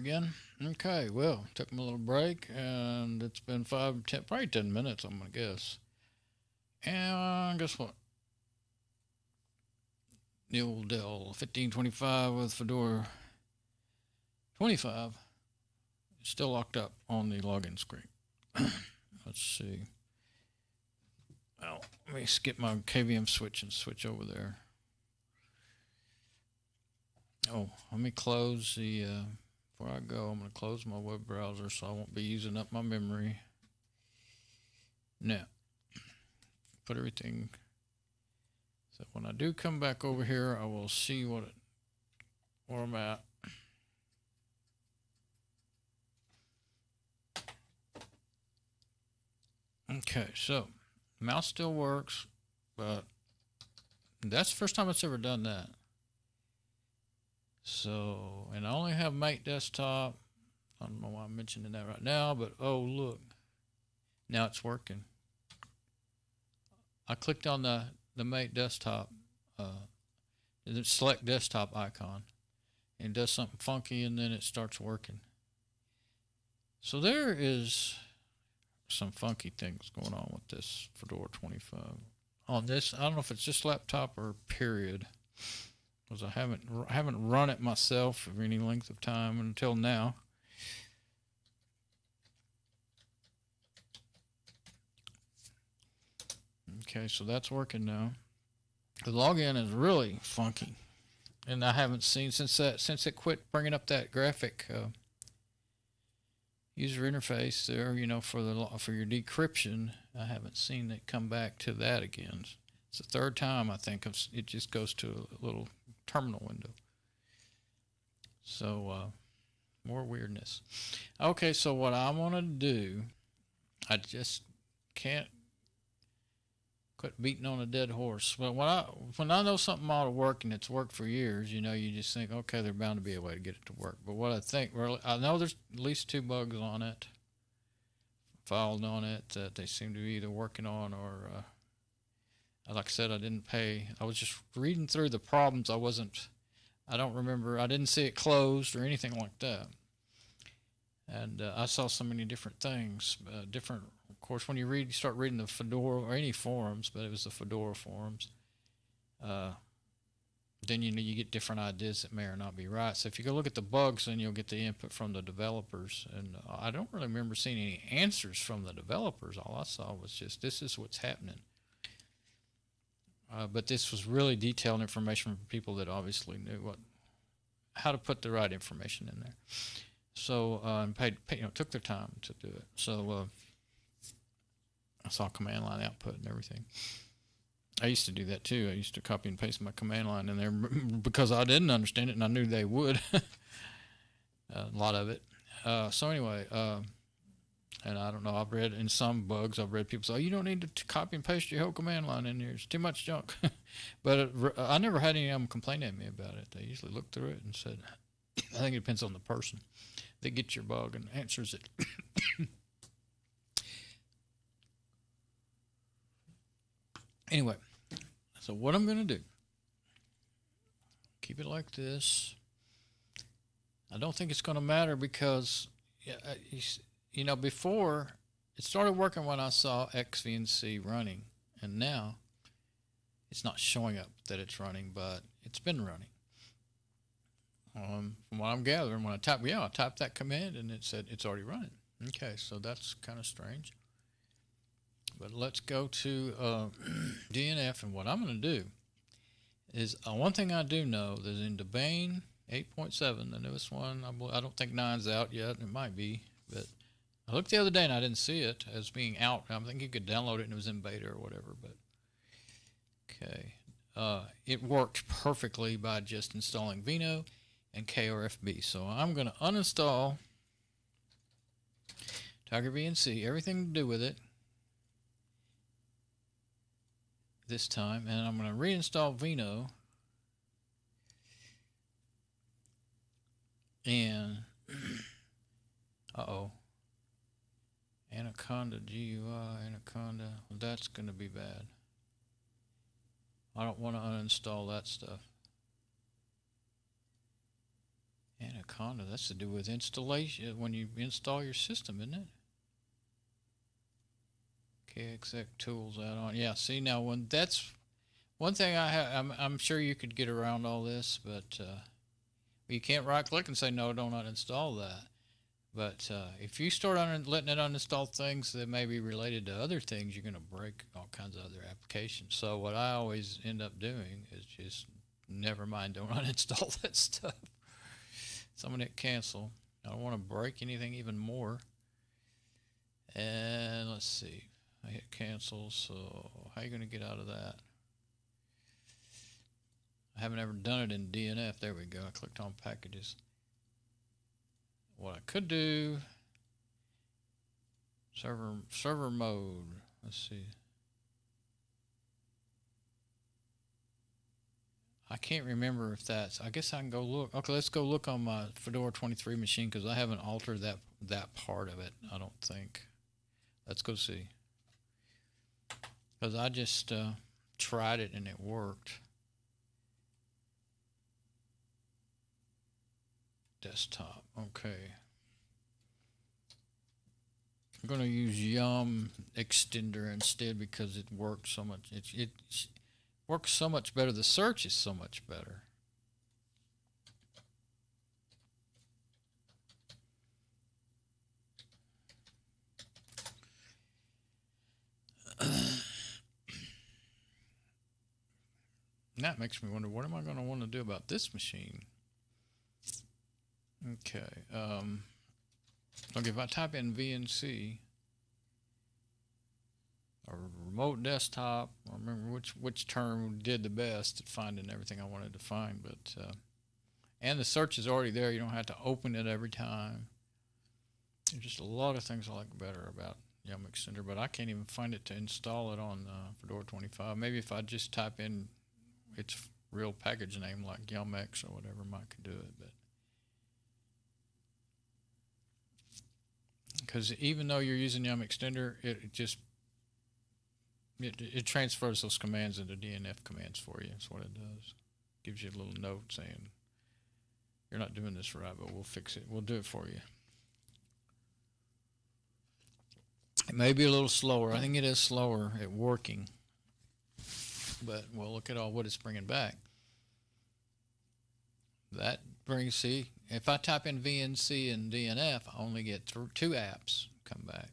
again. Okay, well, took me a little break, and it's been 5, 10, probably 10 minutes, I'm gonna guess. And guess what? The old Dell 1525 with Fedora 25 is still locked up on the login screen. Let's see. Well, let me skip my KVM switch and switch over there. Oh, let me close the. Before I go, I'm going to close my web browser so I won't be using up my memory. Now, put everything. So when I do come back over here, I will see where I'm at. Okay, so mouse still works, but that's the first time it's ever done that. So, and I only have Mate Desktop. I don't know why I'm mentioning that right now, but oh look, now it's working. I clicked on the Mate Desktop, the select desktop icon, and it does something funky, and then it starts working. So there is some funky things going on with this Fedora 25. On this, I don't know if it's just laptop or period, because I haven't run it myself for any length of time until now. Okay, so that's working now. The login is really funky, and I haven't seen since it quit bringing up that graphic user interface there. For your decryption, I haven't seen it come back to that again. It's the third time I think it just goes to a little terminal window. So more weirdness. Okay, so what I want to do, I just can't quit beating on a dead horse. But when I know something ought to work and it's worked for years, you just think, okay, there's bound to be a way to get it to work. But what I think, really, I know there's at least 2 bugs on it, filed on it, that they seem to be either working on or, like I said, I didn't pay. I was just reading through the problems. I don't remember. I didn't see it closed or anything like that. And I saw so many different things, of course, when you start reading the Fedora or any forums, but it was the Fedora forums, then you get different ideas that may or not be right. So if you go look at the bugs, then you'll get the input from the developers. And I don't really remember seeing any answers from the developers. All I saw was just, this is what's happening. But this was really detailed information from people that obviously knew how to put the right information in there. So and took their time to do it. So I saw command line output and everything. I used to do that too. I used to copy and paste my command line in there because I didn't understand it and I knew they would. A lot of it. So anyway, and I don't know, I've read in some bugs, I've read people say, oh, you don't need to copy and paste your whole command line in there. It's too much junk. But I never had any of them complain at me about it. They usually looked through it and said, I think it depends on the person that gets your bug and answers it. Anyway, so what I'm going to do, keep it like this. I don't think it's going to matter because, before it started working when I saw XVNC running, and now it's not showing up that it's running, but it's been running. From what I'm gathering, when I typed that command and it said it's already running. Okay, so that's kind of strange. But let's go to DNF, and what I'm going to do is one thing I do know that in Debian 8.7, the newest one, I don't think 9's out yet. It might be, but I looked the other day and I didn't see it as being out. I think you could download it and it was in beta or whatever. But okay, it worked perfectly by just installing Vino and KRFB. So I'm going to uninstall Tiger VNC, everything to do with it this time, and I'm going to reinstall Vino, and Anaconda GUI, Anaconda, well, that's going to be bad. I don't want to uninstall that stuff. Anaconda, that's to do with installation when you install your system, isn't it? KXX tools add on. Yeah, see now when that's one thing I have. I'm sure you could get around all this, but you can't right click and say no, don't uninstall that. But if you start letting it uninstall things that may be related to other things, you're going to break all kinds of other applications. So what I always end up doing is just never mind, don't uninstall that stuff. So I'm going to hit cancel. I don't want to break anything even more. And let's see. I hit cancel. So how are you going to get out of that? I haven't ever done it in DNF. There we go. I clicked on packages. What I could do, server mode. Let's see. I can't remember if that's. I guess I can go look. Okay, let's go look on my Fedora 23 machine because I haven't altered that part of it. I don't think. Let's go see. Because I just tried it and it worked. Desktop. Okay. I'm going to use Yum Extender instead because it works so much. It works so much better. The search is so much better. That makes me wonder, what am I going to want to do about this machine? Okay. Okay, if I type in VNC or remote desktop, I don't remember which term did the best at finding everything I wanted to find, but and the search is already there. You don't have to open it every time. There's just a lot of things I like better about Yum Extender, but I can't even find it to install it on Fedora 25. Maybe if I just type in its real package name like YumX or whatever, might could do it, but because even though you're using Yum Extender, it transfers those commands into DNF commands for you. That's what it does. Gives you a little note saying you're not doing this right, but we'll fix it. We'll do it for you. It may be a little slower. I think it is slower at working, but we'll look at all what it's bringing back. That brings, see, if I type in VNC and DNF, I only get two apps come back.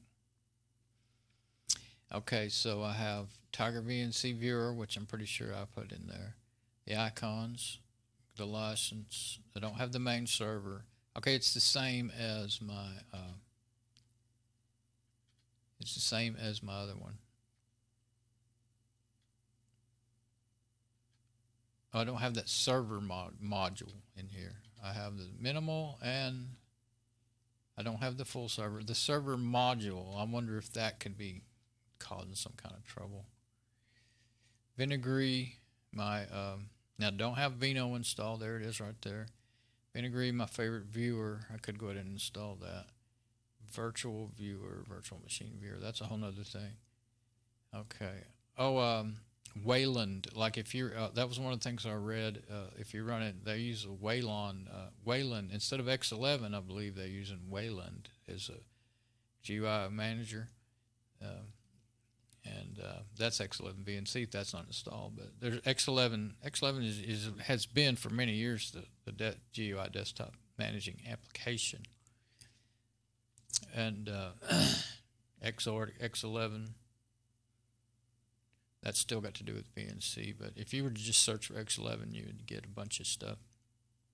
Okay, so I have Tiger VNC Viewer, which I'm pretty sure I put in there. The icons, the license. I don't have the main server. Okay, it's the same as my other one. I don't have that server module in here. I have the minimal and I don't have the full server. The server module, I wonder if that could be causing some kind of trouble. Vinegary, now don't have Vino installed. There it is right there. Vinegary, my favorite viewer. I could go ahead and install that. Virtual viewer, virtual machine viewer. That's a whole nother thing. Okay. Oh, Wayland. Like if you're, that was one of the things I read. If you run it, they use a Wayland. Wayland instead of X11, I believe they're using Wayland as a GUI manager. And that's X11 VNC if that's not installed. But there's X11. X11 has been for many years the GUI desktop managing application. And X11, that's still got to do with VNC. But if you were to just search for X11, you would get a bunch of stuff.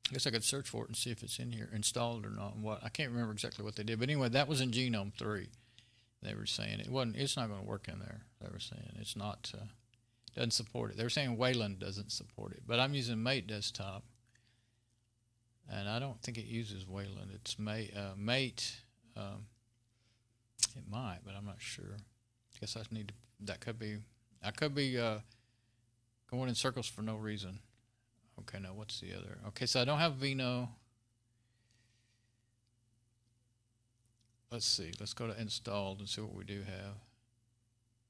I guess I could search for it and see if it's in here, installed or not. And I can't remember exactly what they did. But anyway, that was in Genome 3. They were saying it's not going to work in there. They were saying it's not, doesn't support it. They were saying Wayland doesn't support it. But I'm using Mate Desktop, and I don't think it uses Wayland. It's Mate. It might, but I'm not sure. I guess I need to, I could be going in circles for no reason. Okay, now what's the other? Okay, so I don't have Vino. Let's see. Let's go to installed and see what we do have.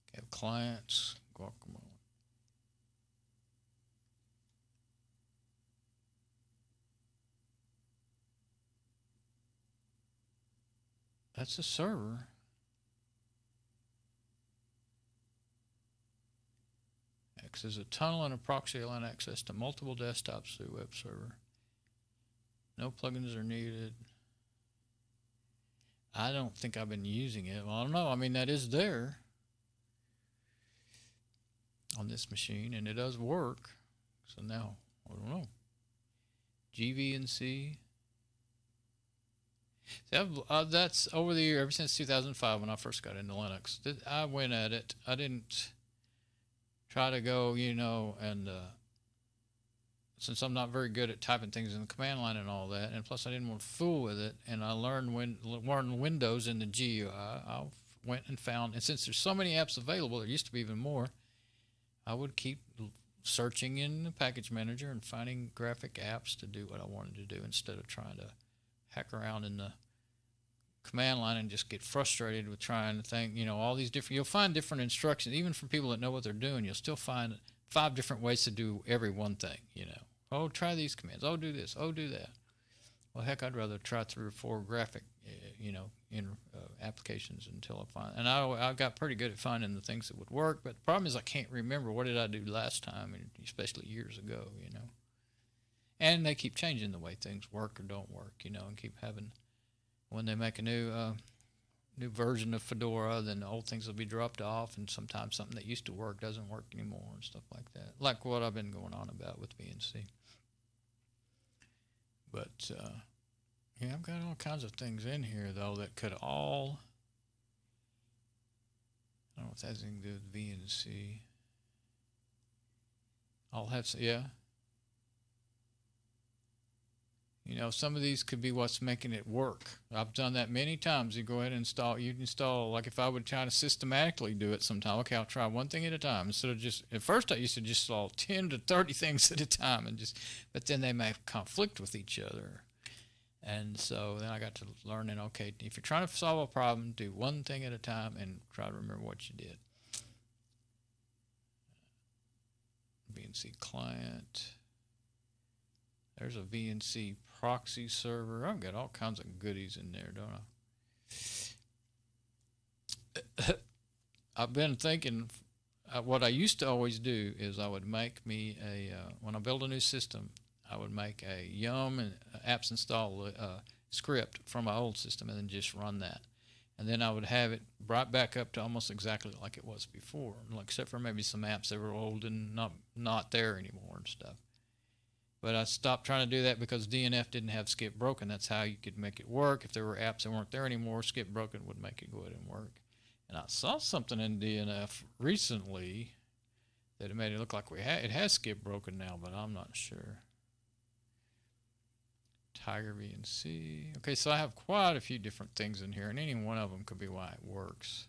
Okay, have clients, Guacamole. That's a server. Access a tunnel and a proxy line access to multiple desktops through web server. No plugins are needed. I don't think I've been using it. Well, I don't know. I mean, that is there on this machine, and it does work. So now, I don't know. GVNC. That's over the year, ever since 2005 when I first got into Linux. I went at it. I didn't try to go, and since I'm not very good at typing things in the command line and all that, and plus I didn't want to fool with it, and I learned Windows in the GUI, I went and found, and since there's so many apps available, there used to be even more, I would keep searching in the package manager and finding graphic apps to do what I wanted to do instead of trying to hack around in the command line and just get frustrated with trying to think, all these different, you'll find different instructions, even from people that know what they're doing, you'll still find 5 different ways to do every one thing, Oh, try these commands. Oh, do this. Oh, do that. Well, heck, I'd rather try 3 or 4 graphic, applications until I find. And I got pretty good at finding the things that would work. But the problem is I can't remember what did I do last time, especially years ago, And they keep changing the way things work or don't work, and keep having, when they make a new version of Fedora, then the old things will be dropped off, and sometimes something that used to work doesn't work anymore and stuff like that. Like what I've been going on about with VNC. But, I've got all kinds of things in here, though, that could all, I don't know if that's anything to do with VNC. I'll have, yeah. Some of these could be what's making it work. I've done that many times. You go ahead and install, like if I would try to systematically do it sometime, okay, I'll try one thing at a time. Instead of at first I used to just install 10 to 30 things at a time, but then they may conflict with each other. And so then I got to learning, okay, if you're trying to solve a problem, do one thing at a time and try to remember what you did. VNC client. There's a VNC proxy server. I've got all kinds of goodies in there, don't I? I've been thinking, what I used to always do is I would make me when I build a new system, I would make a yum and apps install script from my old system and then just run that. And then I would have it brought back up to almost exactly like it was before, except for maybe some apps that were old and not there anymore and stuff. But I stopped trying to do that because DNF didn't have skip broken. That's how you could make it work. If there were apps that weren't there anymore, skip broken would make it go ahead and work. And I saw something in DNF recently that it made it look like it has skip broken now, but I'm not sure. Tiger VNC. Okay, so I have quite a few different things in here, and any one of them could be why it works.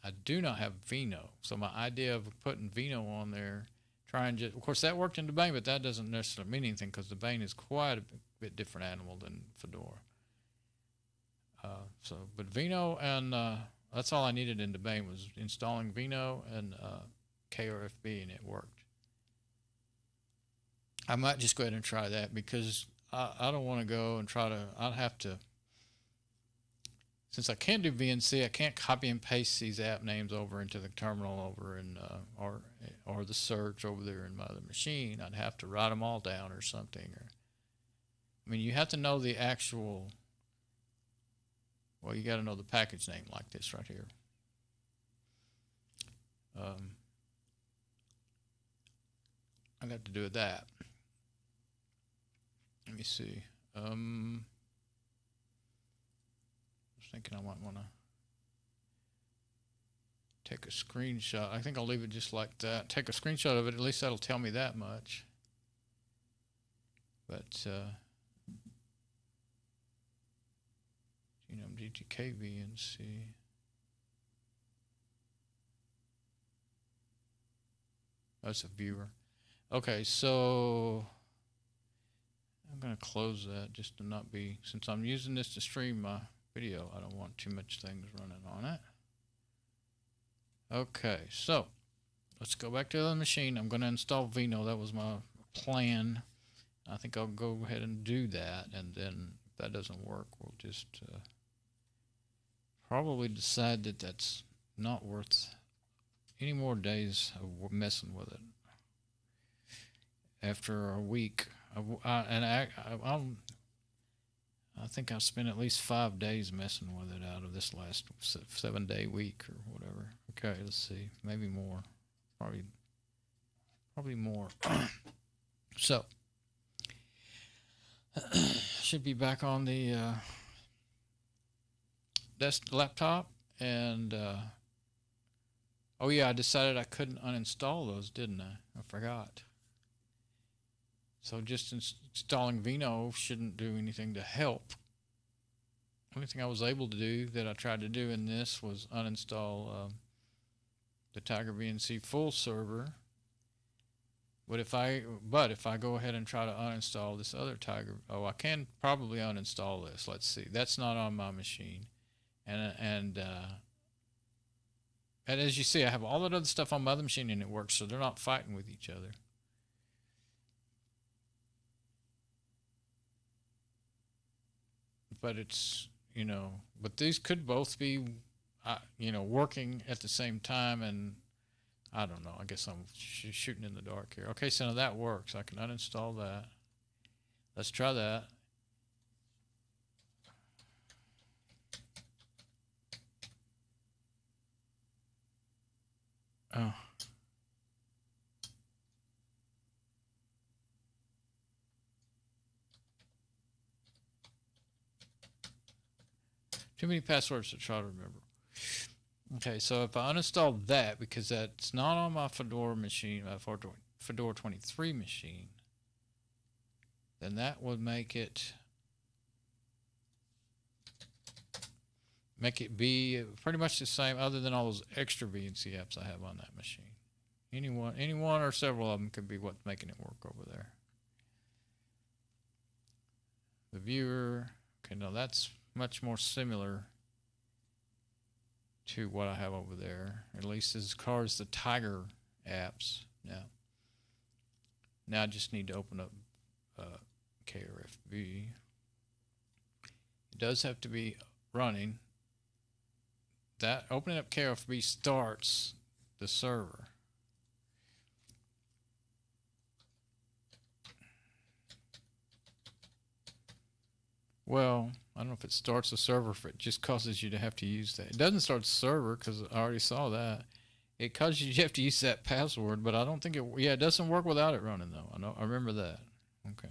I do not have Vino, so my idea of putting Vino on there, of course that worked in Debian, but that doesn't necessarily mean anything because Debian is quite a bit different animal than Fedora. But Vino and that's all I needed in Debian was installing Vino and KRFB, and it worked. I might just go ahead and try that because I don't want to go and I'd have to, since I can't do VNC, I can't copy and paste these app names over into the terminal over in, or the search over there in my other machine. I'd have to write them all down or something. You have to know the actual, well, you got to know the package name like this right here. I got to do that. Let me see. I was thinking I might want to take a screenshot. I think I'll leave it just like that. Take a screenshot of it. At least that'll tell me that much. But genome GTK VNC. That's a viewer. Okay, so I'm going to close that just to not be, since I'm using this to stream my video, I don't want too much things running on it. Okay, so let's go back to the machine. I'm going to install Vino. That was my plan. I think I'll go ahead and do that, and then if that doesn't work, we'll just probably decide that that's not worth any more days of messing with it. After a week, I think I've spent at least 5 days messing with it out of this last 7 day week or whatever. Okay, let's see, maybe more, probably more. So should be back on the desk laptop, and oh yeah, I decided I couldn't uninstall those, didn't I? I forgot. So just installing Vino shouldn't do anything to help. Only thing I was able to do that I tried to do in this was uninstall the Tiger VNC full server. But if I go ahead and try to uninstall this other Tiger, I can probably uninstall this. Let's see. That's not on my machine, and as you see, I have all that other stuff on my other machine and it works, so they're not fighting with each other. But it's, but these could both be, working at the same time, and I don't know. I guess I'm shooting in the dark here. Okay, so now that works. I can uninstall that. Let's try that. Oh. Too many passwords to try to remember. Okay, so if I uninstall that, because that's not on my Fedora machine, my Fedora 23 machine, then that would make it be pretty much the same, other than all those extra VNC apps I have on that machine. Any one or several of them could be what's making it work over there. The viewer, okay, no, that's much more similar to what I have over there, at least as far as the Tiger apps. Now I just need to open up KRFB. It does have to be running. That opening up KRFB starts the server. Well, I don't know if it starts the server, if it just causes you to have to use that. It doesn't start the server, because I already saw that. It causes you to have to use that password, but I don't think it, yeah, it doesn't work without it running, though. I remember that. Okay.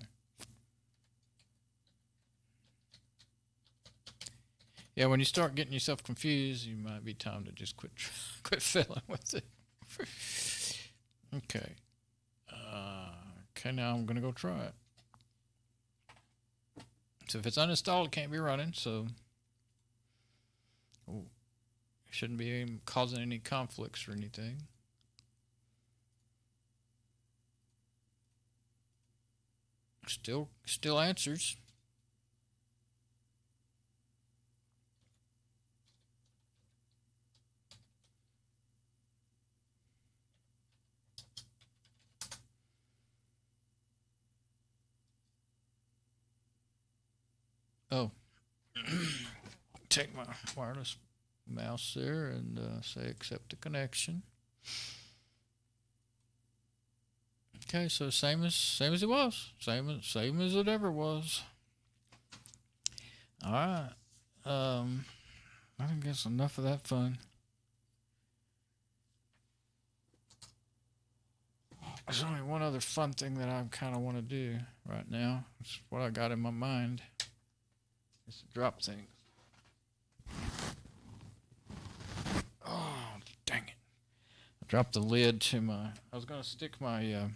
Yeah, when you start getting yourself confused, you might be time to just quit fiddling with it. Okay. Okay, now I'm going to go try it. So if it's uninstalled, it can't be running, so it shouldn't be causing any conflicts or anything. Still answers. Oh, take my wireless mouse there and say accept the connection. Okay, so same as it was, same as it ever was. All right, I think that's enough of that fun. There's only one other fun thing that I kind of want to do right now. It's what I got in my mind. It's a drop thing. Oh, dang it. I dropped the lid to my... I was going to stick my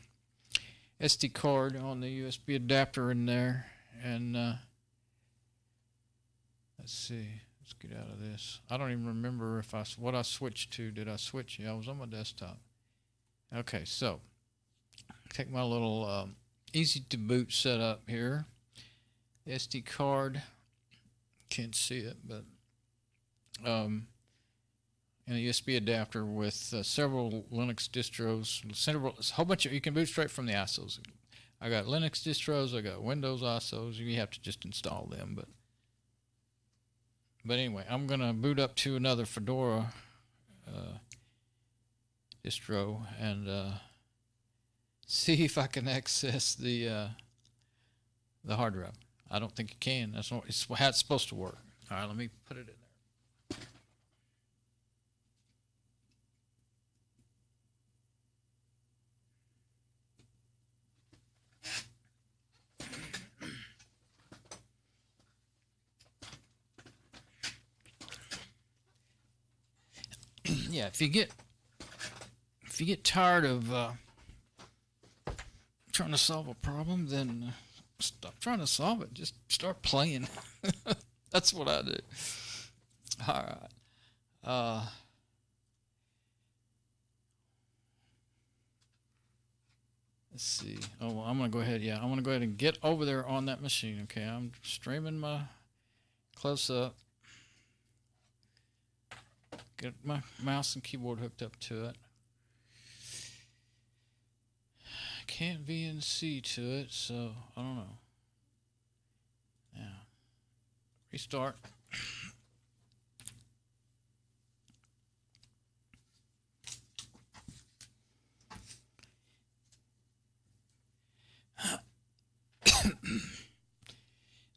SD card on the USB adapter in there. And let's see. Let's get out of this. I don't even remember what I switched to. Did I switch? Yeah, I was on my desktop. Okay, so take my little easy to boot setup here. SD card. Can't see it, but and a USB adapter with several Linux distros, a whole bunch of, you can boot straight from the ISOs. I got Linux distros, I got Windows ISOs. You have to just install them, but anyway, I'm gonna boot up to another Fedora distro and see if I can access the hard drive. I don't think you can. That's not, it's how it's supposed to work. All right, let me put it in there. Yeah, if you get tired of trying to solve a problem, then stop trying to solve it. Just start playing. That's what I do. All right. Let's see. Oh, well, I'm going to go ahead. Yeah, I'm going to go ahead and get over there on that machine. Okay, I'm streaming my close up. Get my mouse and keyboard hooked up to it. Can't VNC to it, so I don't know. Yeah. Restart.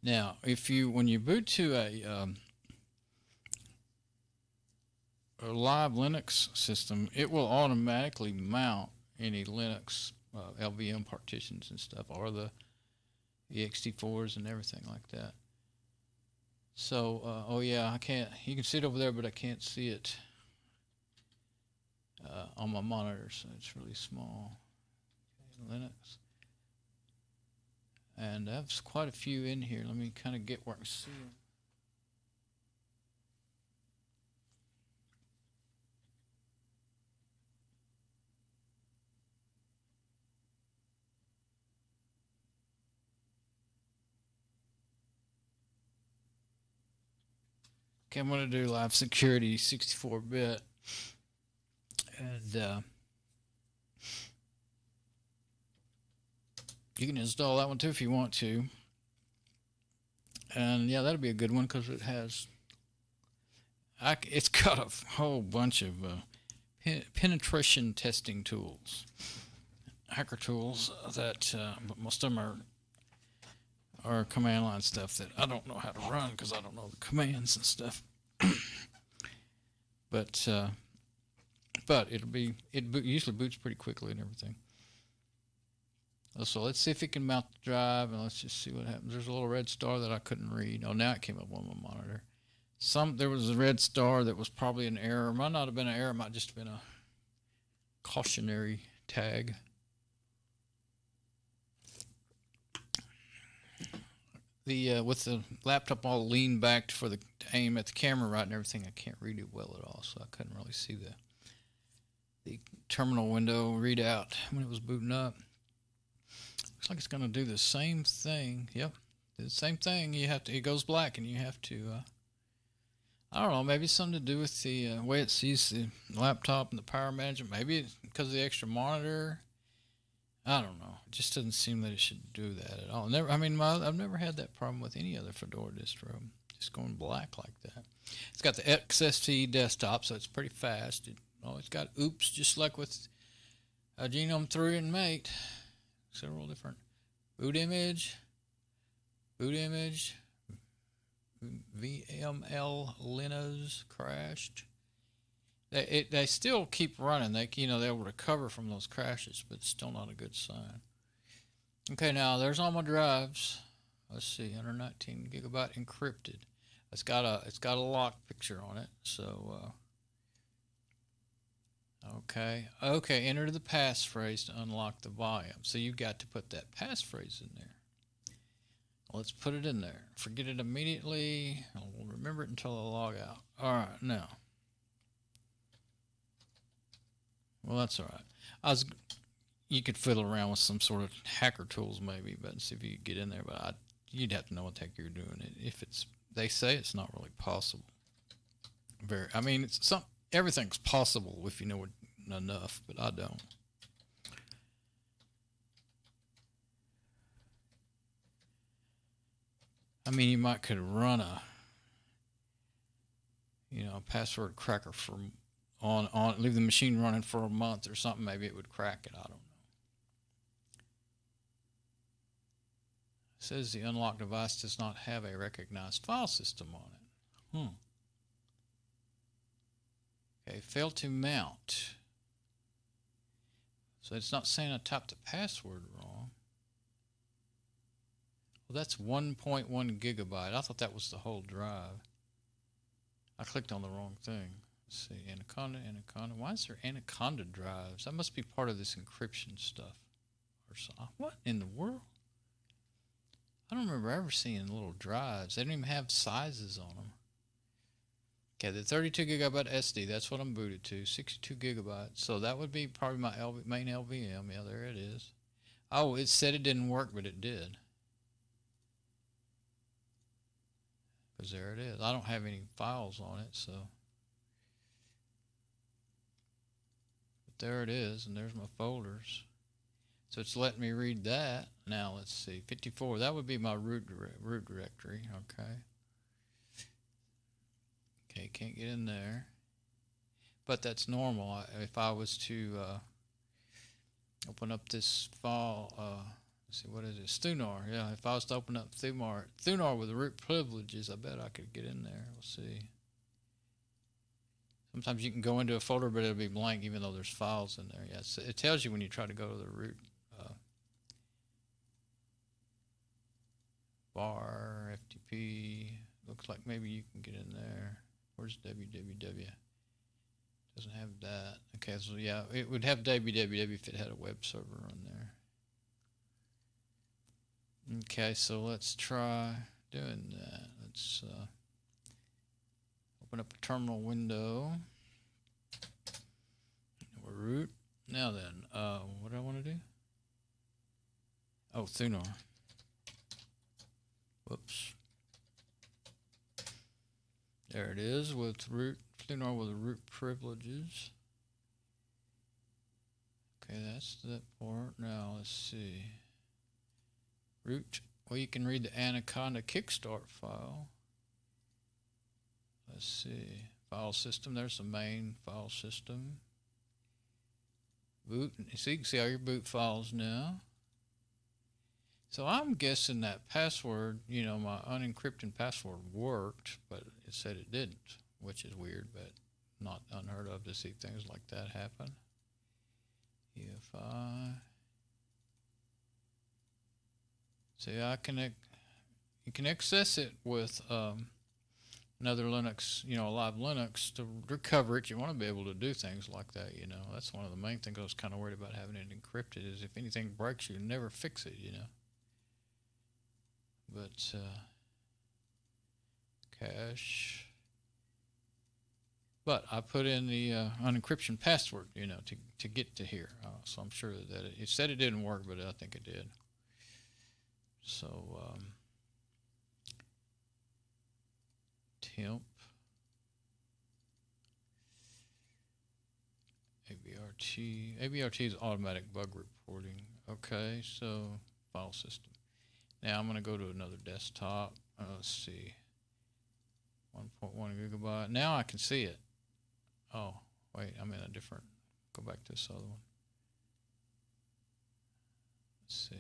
Now, when you boot to a live Linux system, it will automatically mount any Linux LVM partitions and stuff, or the ext4s and everything like that. So, oh yeah, I can't. You can see it over there, but I can't see it on my monitor, so it's really small. Okay, Linux. And there's quite a few in here. Let me kind of get where I can see them. Okay, I'm going to do Live Security 64-bit. And you can install that one too if you want to. And yeah, that'll be a good one because it has... it's got a whole bunch of penetration testing tools. Hacker tools that most of them are command line stuff that I don't know how to run because I don't know the commands and stuff. But it usually boots pretty quickly and everything. So let's see if it can mount the drive, and let's just see what happens. There's a little red star that I couldn't read. Oh, now it came up on my monitor. There was a red star that was probably an error. It might not have been an error. It might just have been a cautionary tag. With the laptop all leaned back to aim at the camera right and everything, I can't read it well at all, so I couldn't really see the terminal window readout when it was booting up. Looks like it's going to do the same thing. Yep, the same thing. It goes black, and you have to. I don't know. Maybe it's something to do with the way it sees the laptop and the power management. Maybe it's because of the extra monitor. I don't know. It just doesn't seem that it should do that at all. I've never had that problem with any other Fedora distro. Just going black like that. It's got the XFCE desktop, so it's pretty fast. It's got OOPS, just like with Genome 3 and Mate. Several different boot image, VML Linux crashed. They still keep running. They will recover from those crashes, but it's still not a good sign. Okay, now there's all my drives. Let's see, 119 gigabyte encrypted. It's got a lock picture on it. So okay, enter the passphrase to unlock the volume. So you got to put that passphrase in there. Let's put it in there. Forget it immediately. I'll remember it until I log out. All right, now. Well, that's all right. You could fiddle around with some sort of hacker tools maybe, but see if you could get in there. But you'd have to know what the heck you're doing. They say it's not really possible. Everything's possible if you know it enough, but I don't. I mean, you might could run a, password cracker for on leave the machine running for a month or something. Maybe it would crack it. I don't know. It says the unlocked device does not have a recognized file system on it. Okay, failed to mount. So it's not saying I typed the password wrong. Well, that's 1.1 gigabyte. I thought that was the whole drive. I clicked on the wrong thing. Let's see, Anaconda. Why is there Anaconda drives? That must be part of this encryption stuff. Or so. What in the world? I don't remember ever seeing little drives. They don't even have sizes on them. Okay, the 32 gigabyte SD, that's what I'm booted to, 62 gigabytes. So that would be probably my main LVM. Yeah, there it is. Oh, it said it didn't work, but it did. Because there it is. I don't have any files on it, so. But there it is, and there's my folders. So it's letting me read that. Now let's see, 54. That would be my root directory. Okay. Okay, can't get in there. But that's normal. If I was to open up this file, let's see, what is it? Thunar. Yeah, if I was to open up Thunar with the root privileges, I bet I could get in there. We'll see. Sometimes you can go into a folder, but it'll be blank even though there's files in there. Yeah, it tells you when you try to go to the root. Bar, FTP. Looks like maybe you can get in there. Where's www? Doesn't have that. Okay, so yeah, it would have www if it had a web server on there. Okay, so let's try doing that. Let's open up a terminal window. Root. Now then, what do I want to do? Oh, Thunar. Whoops. There it is with root. Thunar with the root privileges. Okay, that's that part. Now let's see. Root. Well, you can read the Anaconda Kickstart file. Let's see. File system. There's the main file system. Boot. So you can see all your boot files now. So I'm guessing that password, my unencrypted password worked, but it said it didn't, which is weird, but not unheard of to see things like that happen. EFI. See, you can access it with another Linux, live Linux to recover it. You want to be able to do things like that, That's one of the main things I was kind of worried about having it encrypted is if anything breaks, you never fix it, But cache. But I put in the unencryption password, to get to here. So I'm sure that it said it didn't work, but I think it did. So temp ABRT is automatic bug reporting. Okay, so file system. Now I'm going to go to another desktop. Let's see. 1.1 gigabyte. Now I can see it. Oh, wait, I'm in a different. Go back to this other one. Let's see.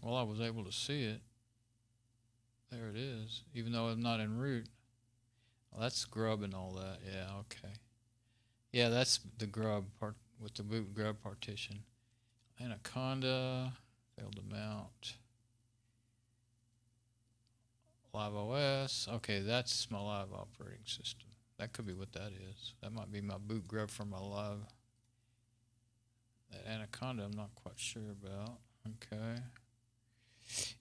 Well, I was able to see it. There it is, even though I'm not in root. Well, that's grub and all that. Yeah, okay. Yeah, that's the grub part with the boot grub partition. Anaconda, failed to mount. Live OS. Okay, that's my live operating system. That could be what that is. That might be my boot grub for my live. That Anaconda, I'm not quite sure about. Okay.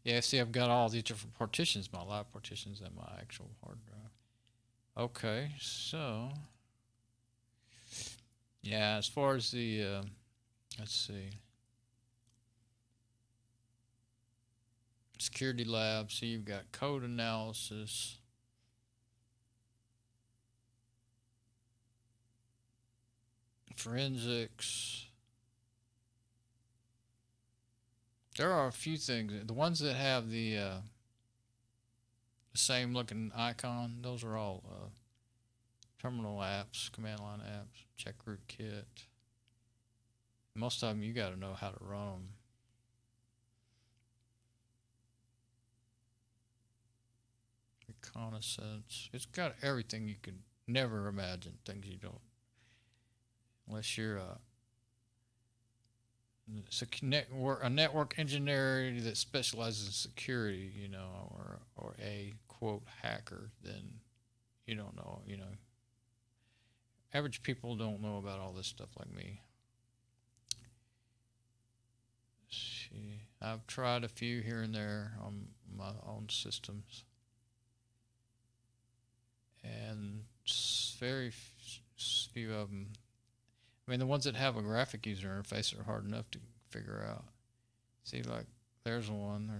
Yeah, see, I've got all these different partitions, my live partitions and my actual hard drive. Okay, so yeah, as far as the let's see, security lab. So you've got code analysis, forensics, There are a few things. The ones that have the same looking icon, those are all terminal apps, command line apps, check root kit. Most of them you got to know how to run them. Reconnaissance. It's got everything you could never imagine. Things you don't, unless you're a network engineer that specializes in security, or a quote hacker. Then you don't know. Average people don't know about all this stuff like me. See, I've tried a few here and there on my own systems, and very few of them. I mean, the ones that have a graphic user interface are hard enough to figure out. See, like, there's one.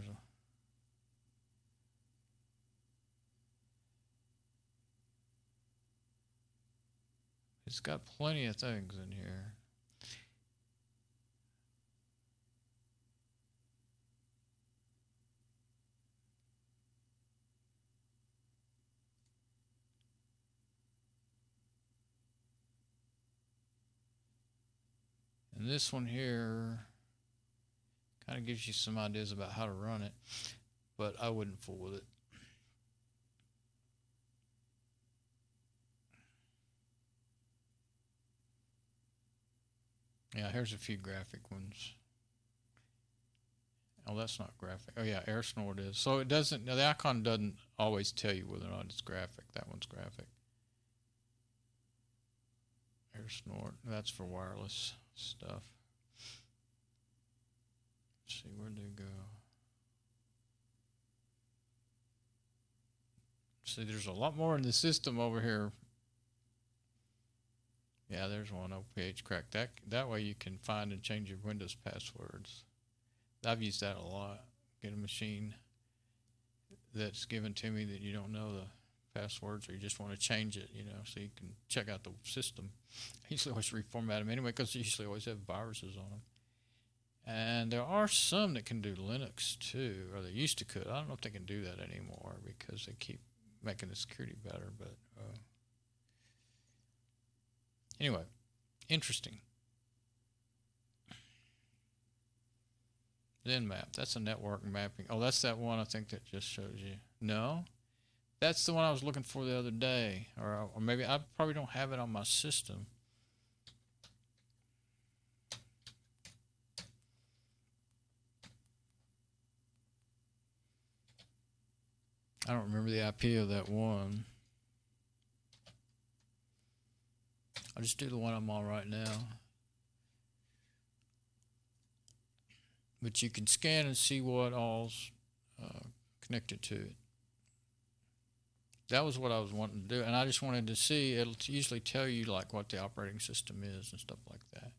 It's got plenty of things in here. And this one here kind of gives you some ideas about how to run it, but I wouldn't fool with it. Yeah, here's a few graphic ones. Oh, that's not graphic. Oh yeah, AirSnort is. So it doesn't. Now the icon doesn't always tell you whether or not it's graphic. That one's graphic. AirSnort. That's for wireless stuff. Let's see, where'd they go? See, there's a lot more in the system over here. Yeah, there's one, OPH crack. That way you can find and change your Windows passwords. I've used that a lot. Get a machine that's given to me that you don't know the passwords, or you just want to change it, so you can check out the system. I usually always reformat them anyway, because they usually always have viruses on them. And there are some that can do Linux too, or they used to could. I don't know if they can do that anymore because they keep making the security better. But anyway, interesting. ZenMap. That's a network mapping. Oh, that's that one I think that just shows you. No, that's the one I was looking for the other day, or maybe I probably don't have it on my system. I don't remember the IP of that one. I'll just do the one I'm on right now. But you can scan and see what all's connected to it. That was what I was wanting to do, and I just wanted to see. It'll usually tell you like what the operating system is and stuff like that,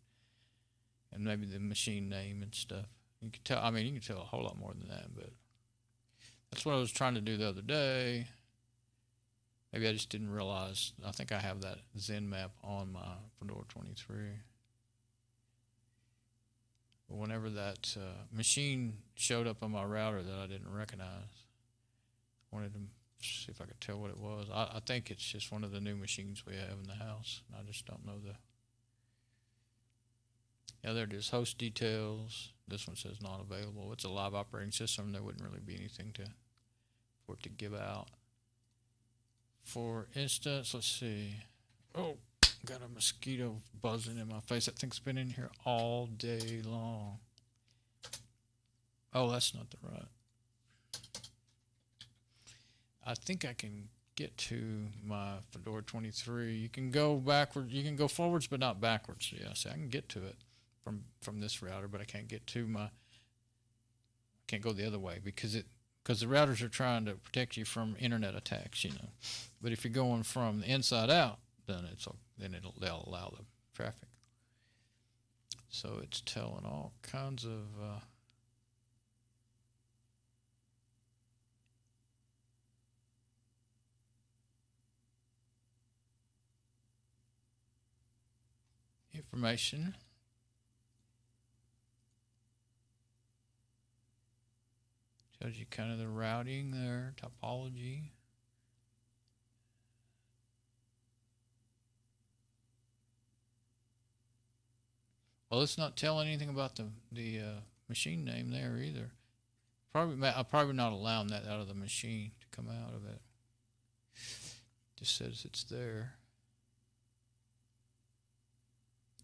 and maybe the machine name and stuff. You can tell. I mean, you can tell a whole lot more than that, but that's what I was trying to do the other day. Maybe I just didn't realize. I think I have that ZenMap on my Fedora 23. But whenever that machine showed up on my router that I didn't recognize, I wanted to see if I could tell what it was. I think it's just one of the new machines we have in the house. I just don't know the... Yeah, there it is. Host details. This one says not available. It's a live operating system. There wouldn't really be anything for it to give out. For instance, let's see. Oh, got a mosquito buzzing in my face. That thing's been in here all day long. Oh, that's not the right. I think I can get to my Fedora 23. You can go backwards. You can go forwards, but not backwards. Yeah, see, I can get to it from this router, but I can't get to my... Can't go the other way because the routers are trying to protect you from internet attacks, But if you're going from the inside out, then they'll allow the traffic. So it's telling all kinds of information. Shows you kind of the routing there, topology. Well, it's not telling anything about the machine name there either. I'll probably not allowing that out of the machine to come out of it. Just says it's there.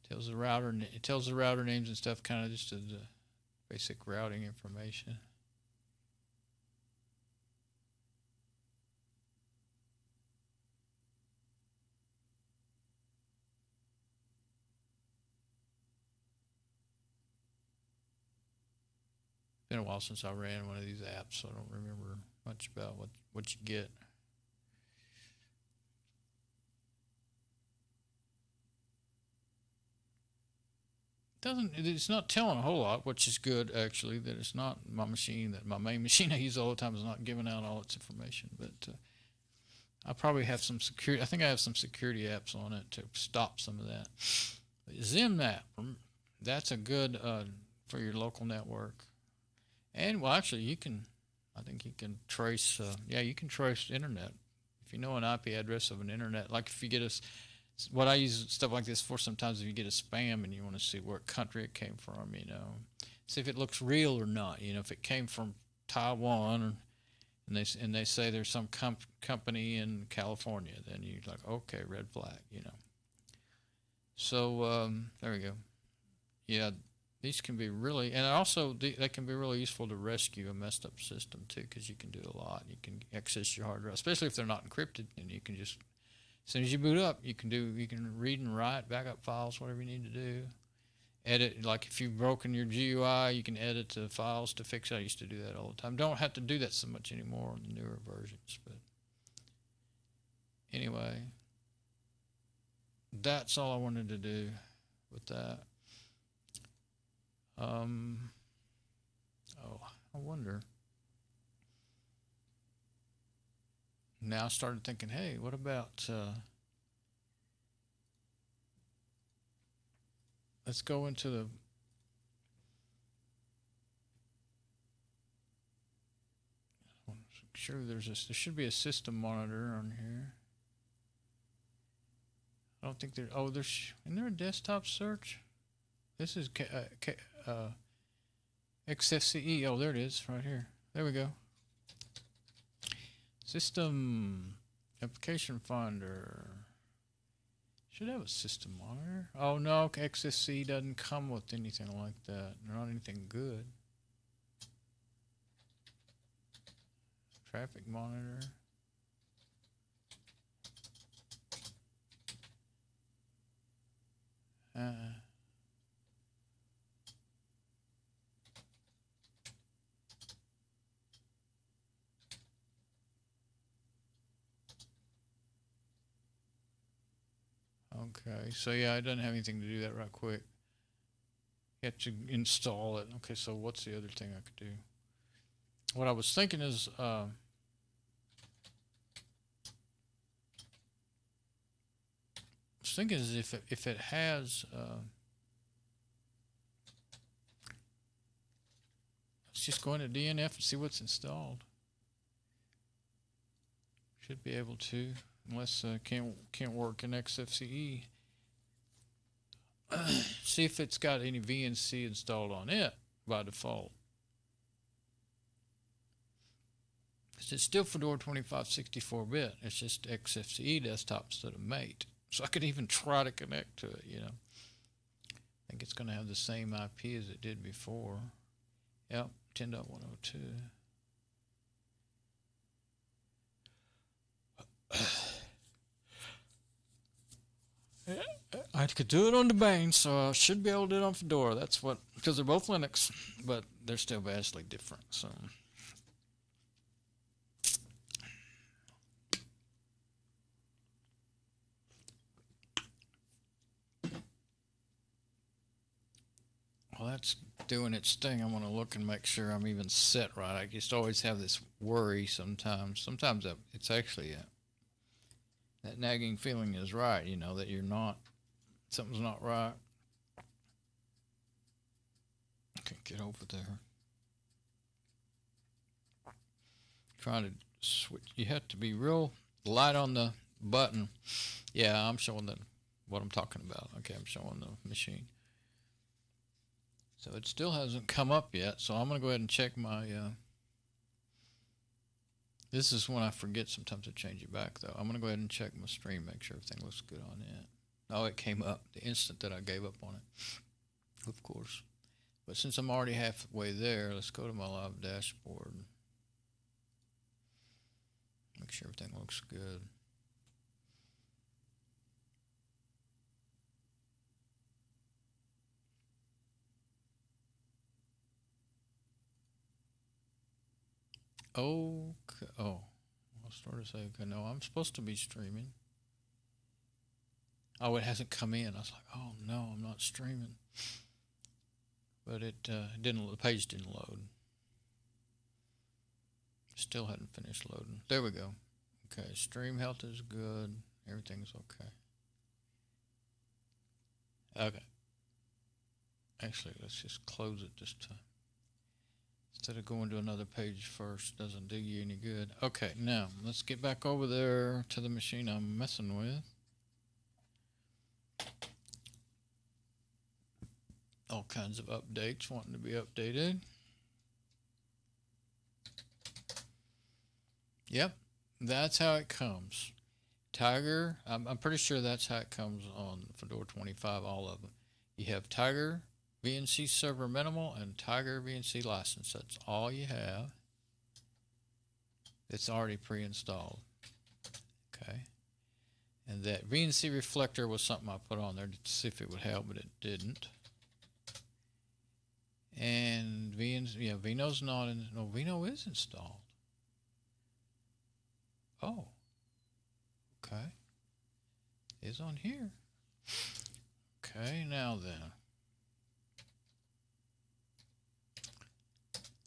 Tells the router. It tells the router names and stuff, kind of just the basic routing information. Been a while since I ran one of these apps, so I don't remember much about what you get. It's not telling a whole lot, which is good actually. That it's not my machine, that my main machine I use all the time is not giving out all its information. But I probably have some security. I think I have some security apps on it to stop some of that. ZenMap, that's a good for your local network. And well, actually, I think you can trace. You can trace internet if you know an IP address of an internet. Like if you get what I use stuff like this for sometimes, if you get a spam and you want to see what country it came from, see if it looks real or not. If it came from Taiwan, and they say there's some company in California, then you're like, okay, red flag. So there we go. Yeah. These can be really, and also they can be really useful to rescue a messed up system too, because you can do a lot. You can access your hard drive, especially if they're not encrypted, and you can just, as soon as you boot up, you can read and write backup files, whatever you need to do. Edit, like if you've broken your GUI, you can edit the files to fix it. I used to do that all the time. Don't have to do that so much anymore on the newer versions, but anyway, that's all I wanted to do with that. I wonder. Now I started thinking, hey, what about, let's go into the, sure there should be a system monitor on here. I don't think isn't there a desktop search? This is XFCE. Oh, there it is, right here. There we go. System Application Finder. Should have a system monitor. Oh no, XFCE doesn't come with anything like that. Not anything good. Traffic monitor. Okay, so yeah, it doesn't have anything to do that right quick. You have to install it. Okay, so what's the other thing I could do? What I was thinking is, if it has, let's just go into DNF and see what's installed. Should be able to, unless can't work in XFCE. See if it's got any VNC installed on it by default. It's still Fedora 25 64-bit. It's just XFCE desktop instead of Mate. So I could even try to connect to it, I think it's going to have the same IP as it did before. Yep, 10.102. I could do it on the Bane, so I should be able to do it on Fedora. That's what, because they're both Linux, but they're still vastly different. So, well, that's doing its thing. I want to look and make sure I'm even set right. I just always have this worry sometimes. Sometimes it's actually that nagging feeling is right, that you're not, something's not right. Okay, get over there. trying to switch. You have to be real light on the button. Yeah, I'm showing what I'm talking about. Okay, I'm showing the machine. So it still hasn't come up yet. So I'm going to go ahead and check my... this is when I forget sometimes to change it back, though. I'm going to go ahead and check my stream, make sure everything looks good on it. Oh, it came up the instant that I gave up on it, of course. But since I'm already halfway there, let's go to my live dashboard. Make sure everything looks good. Okay. Oh, I'll start to say, okay, no, I'm supposed to be streaming. Oh, it hasn't come in. I was like, oh no, I'm not streaming. But it didn't. The page didn't load. Still hadn't finished loading. There we go. Okay, stream health is good. Everything's okay. Okay. Actually, let's just close it this time. Instead of going to another page first, doesn't do you any good. Okay, now let's get back over there to the machine I'm messing with. All kinds of updates wanting to be updated. Yep, that's how it comes. Tiger, I'm pretty sure that's how it comes on Fedora 25, all of them. You have Tiger VNC Server Minimal and Tiger VNC License. That's all you have. It's already pre-installed. Okay. And that VNC Reflector was something I put on there to see if it would help, but it didn't. And Vino's not in. No, Vino is installed. Oh. Okay. It's on here. Okay, now then.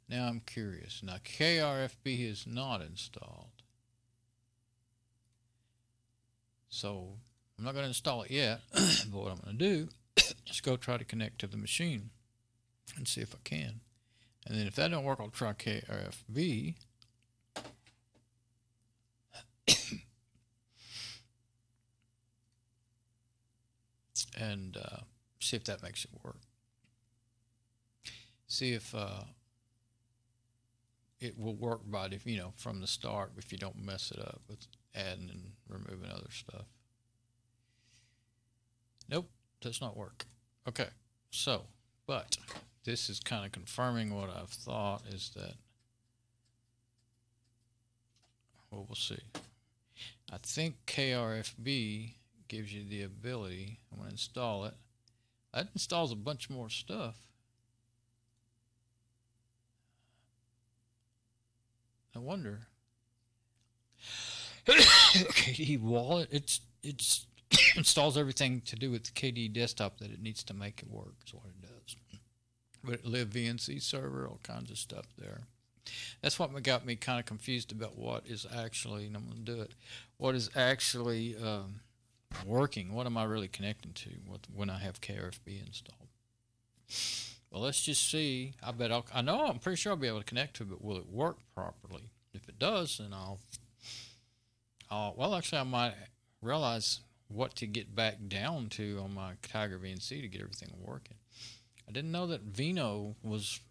Now I'm curious. Now KRFB is not installed. So I'm not going to install it yet, but what I'm going to do is go try to connect to the machine and see if I can. And then if that don't work, I'll try KRFB. And see if that makes it work. See if it will work by, from the start if you don't mess it up with adding and removing other stuff. Nope, does not work. Okay, so, but this is kind of confirming what I've thought is that, well, we'll see. I think KRFB gives you the ability. I'm going to install it. That installs a bunch more stuff. I wonder. KDE Wallet. It's installs everything to do with the KDE desktop that it needs to make it work. Is what it does. But live VNC server, all kinds of stuff there. That's what got me kind of confused about what is actually, and I'm going to do it, what is actually working. What am I really connecting to when I have KRFB installed? Well, let's just see. I'm pretty sure I'll be able to connect to it, but will it work properly? If it does, then well, actually, I might realize what to get back down to on my Tiger VNC to get everything working. I didn't know that Vino was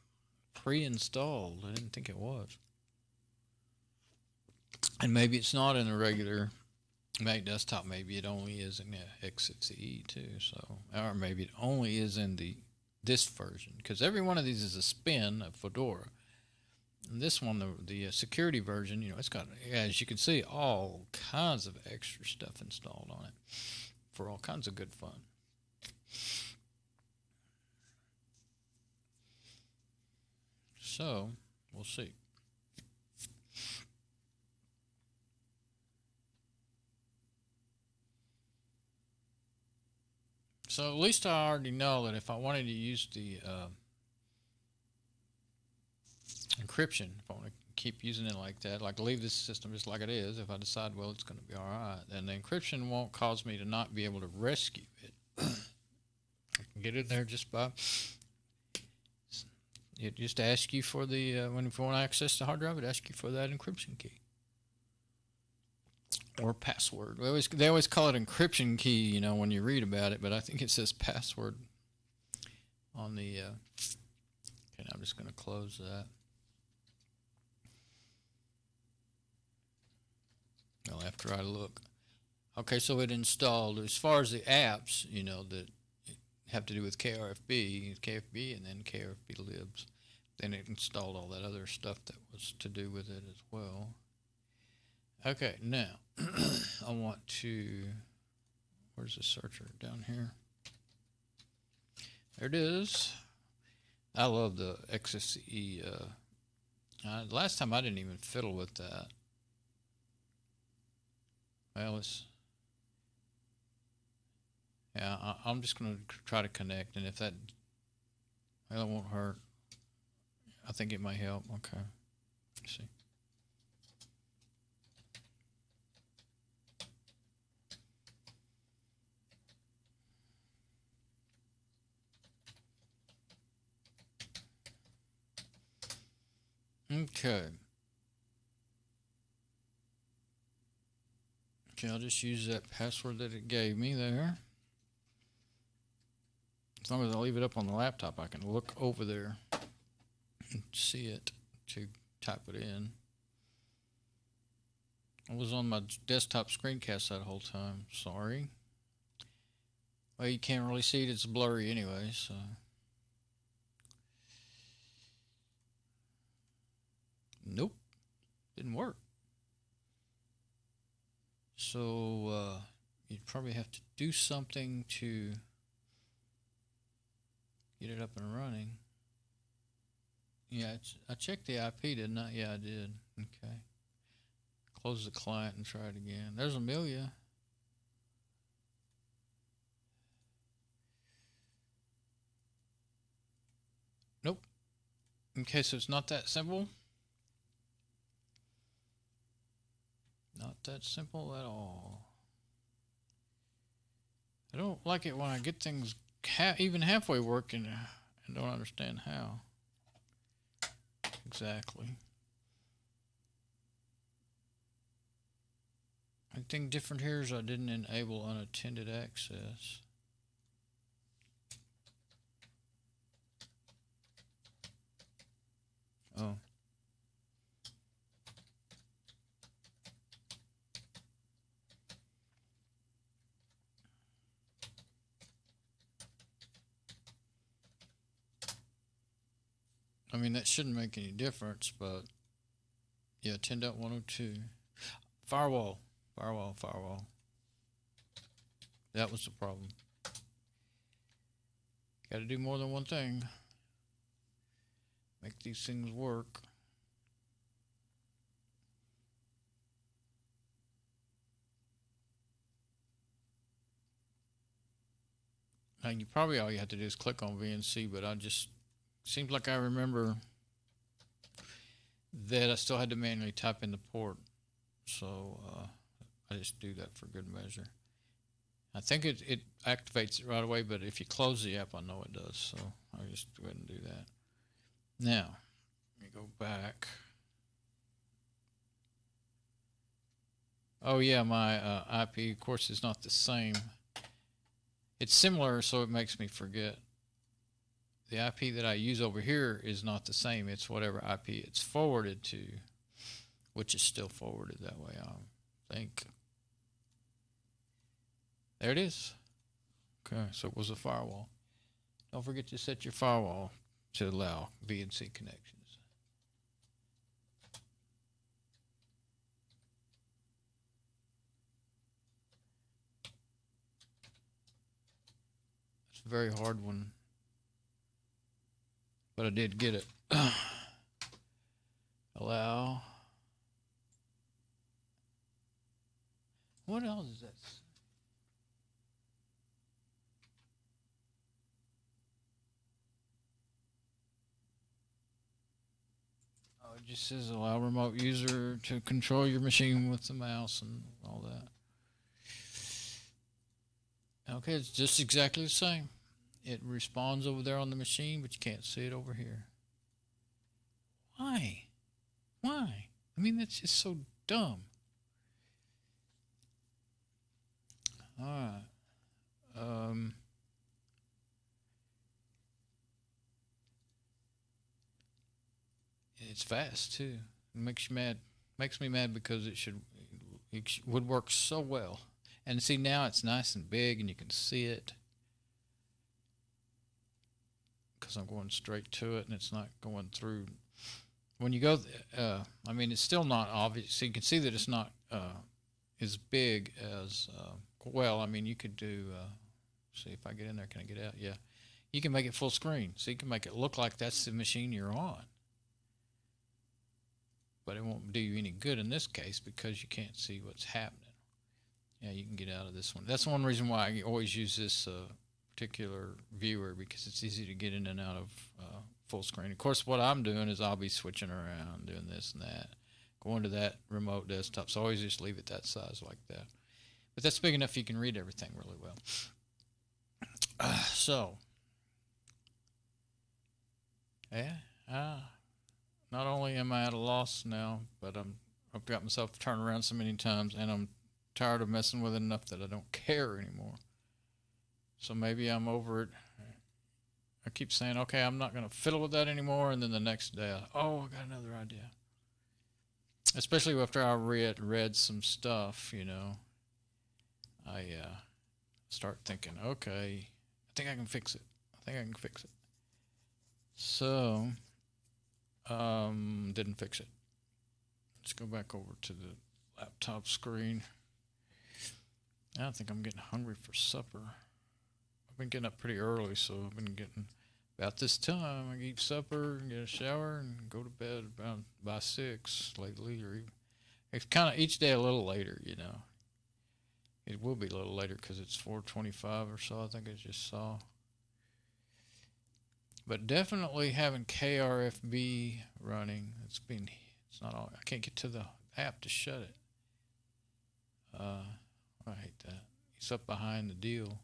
pre-installed. I didn't think it was. And maybe it's not in a regular Mac desktop. Maybe it only is in the X6E too. So, or maybe it only is in this version, because every one of these is a spin of Fedora. And this one, the security version, it's got, as you can see, all kinds of extra stuff installed on it for all kinds of good fun. So, we'll see. So at least I already know that if I wanted to use the encryption, if I want to keep using it like that, like leave this system just like it is, if I decide, well, it's going to be all right, then the encryption won't cause me to not be able to rescue it. I can get it there just by It just asks you for the when you want to access the hard drive, it asks you for that encryption key or password. They always call it encryption key, when you read about it, but I think it says password on the. Okay, I'm just going to close that. I'll have to try to look. Okay, so it installed, as far as the apps, that have to do with KFB, and then KFB libs. Then it installed all that other stuff that was to do with it as well. Okay, now I want to. Where's the searcher? Down here. There it is. I love the XFCE. Last time I didn't even fiddle with that. Well, I'm just going to try to connect, and if that, well, it won't hurt. I think it might help. Okay. Let's see. Okay. Okay, I'll just use that password that it gave me there. As long as I leave it up on the laptop, I can look over there and see it to type it in. I was on my desktop screencast that whole time. Sorry. Well, you can't really see it. It's blurry anyway, so. Nope. Didn't work. So you'd probably have to do something to get it up and running. Yeah, I checked the IP, didn't I? Yeah, I did. Okay. Close the client and try it again. There's Amelia. Nope. Okay, so it's not that simple. Not that simple at all. I don't like it when I get things even halfway working and don't understand how. Exactly. I think different here is I didn't enable unattended access. Oh. I mean, that shouldn't make any difference, but yeah, 10.102. Firewall. That was the problem. Got to do more than one thing. Make these things work. Now, all you have to do is click on VNC, but seems like I remember that I still had to manually type in the port. So I just do that for good measure. I think it activates it right away, but if you close the app, I know it does. So I'll just go ahead and do that. Now, let me go back. Oh yeah, my IP, of course, is not the same. It's similar, so it makes me forget. The IP that I use over here is not the same. It's whatever IP it's forwarded to, which is still forwarded that way, I think. There it is. Okay, so it was a firewall. Don't forget to set your firewall to allow VNC connections. It's a very hard one, but I did get it. Allow. What else is that? Oh, it just says allow remote user to control your machine with the mouse and all that. Okay, it's just exactly the same. It responds over there on the machine, but you can't see it over here. Why? Why? I mean, that's just so dumb. All right. Um, it's fast too. It makes you mad. Makes me mad because would work so well. And see now it's nice and big and you can see it because I'm going straight to it and it's not going through. When you go, I mean, it's still not obvious. So you can see that it's not as big as well. I mean, you could do. See if I get in there. Can I get out? Yeah, you can make it full screen, so you can make it look like that's the machine you're on. But it won't do you any good in this case because you can't see what's happening. Yeah, you can get out of this one. That's one reason why I always use this particular viewer because it's easy to get in and out of full screen. Of course, what I'm doing is I'll be switching around, doing this and that, going to that remote desktop. So I always just leave it that size like that. But that's big enough you can read everything really well. So, yeah, not only am I at a loss now, but I've got myself turned around so many times, and I'm tired of messing with it enough that I don't care anymore. So maybe I'm over it. I keep saying, okay, I'm not going to fiddle with that anymore, and then the next day, I got another idea. Especially after I read some stuff, I start thinking, okay, I think I can fix it. So, didn't fix it. Let's go back over to the laptop screen. I think I'm getting hungry for supper. I've been getting up pretty early, so I've been getting about this time. I eat supper, and get a shower, and go to bed about by 6 lately. Or even, it's kind of each day a little later, It will be a little later because it's 4:25 or so. I think I just saw. But definitely having KRFB running. It's not all. I can't get to the app to shut it. I hate that. It's up behind the deal.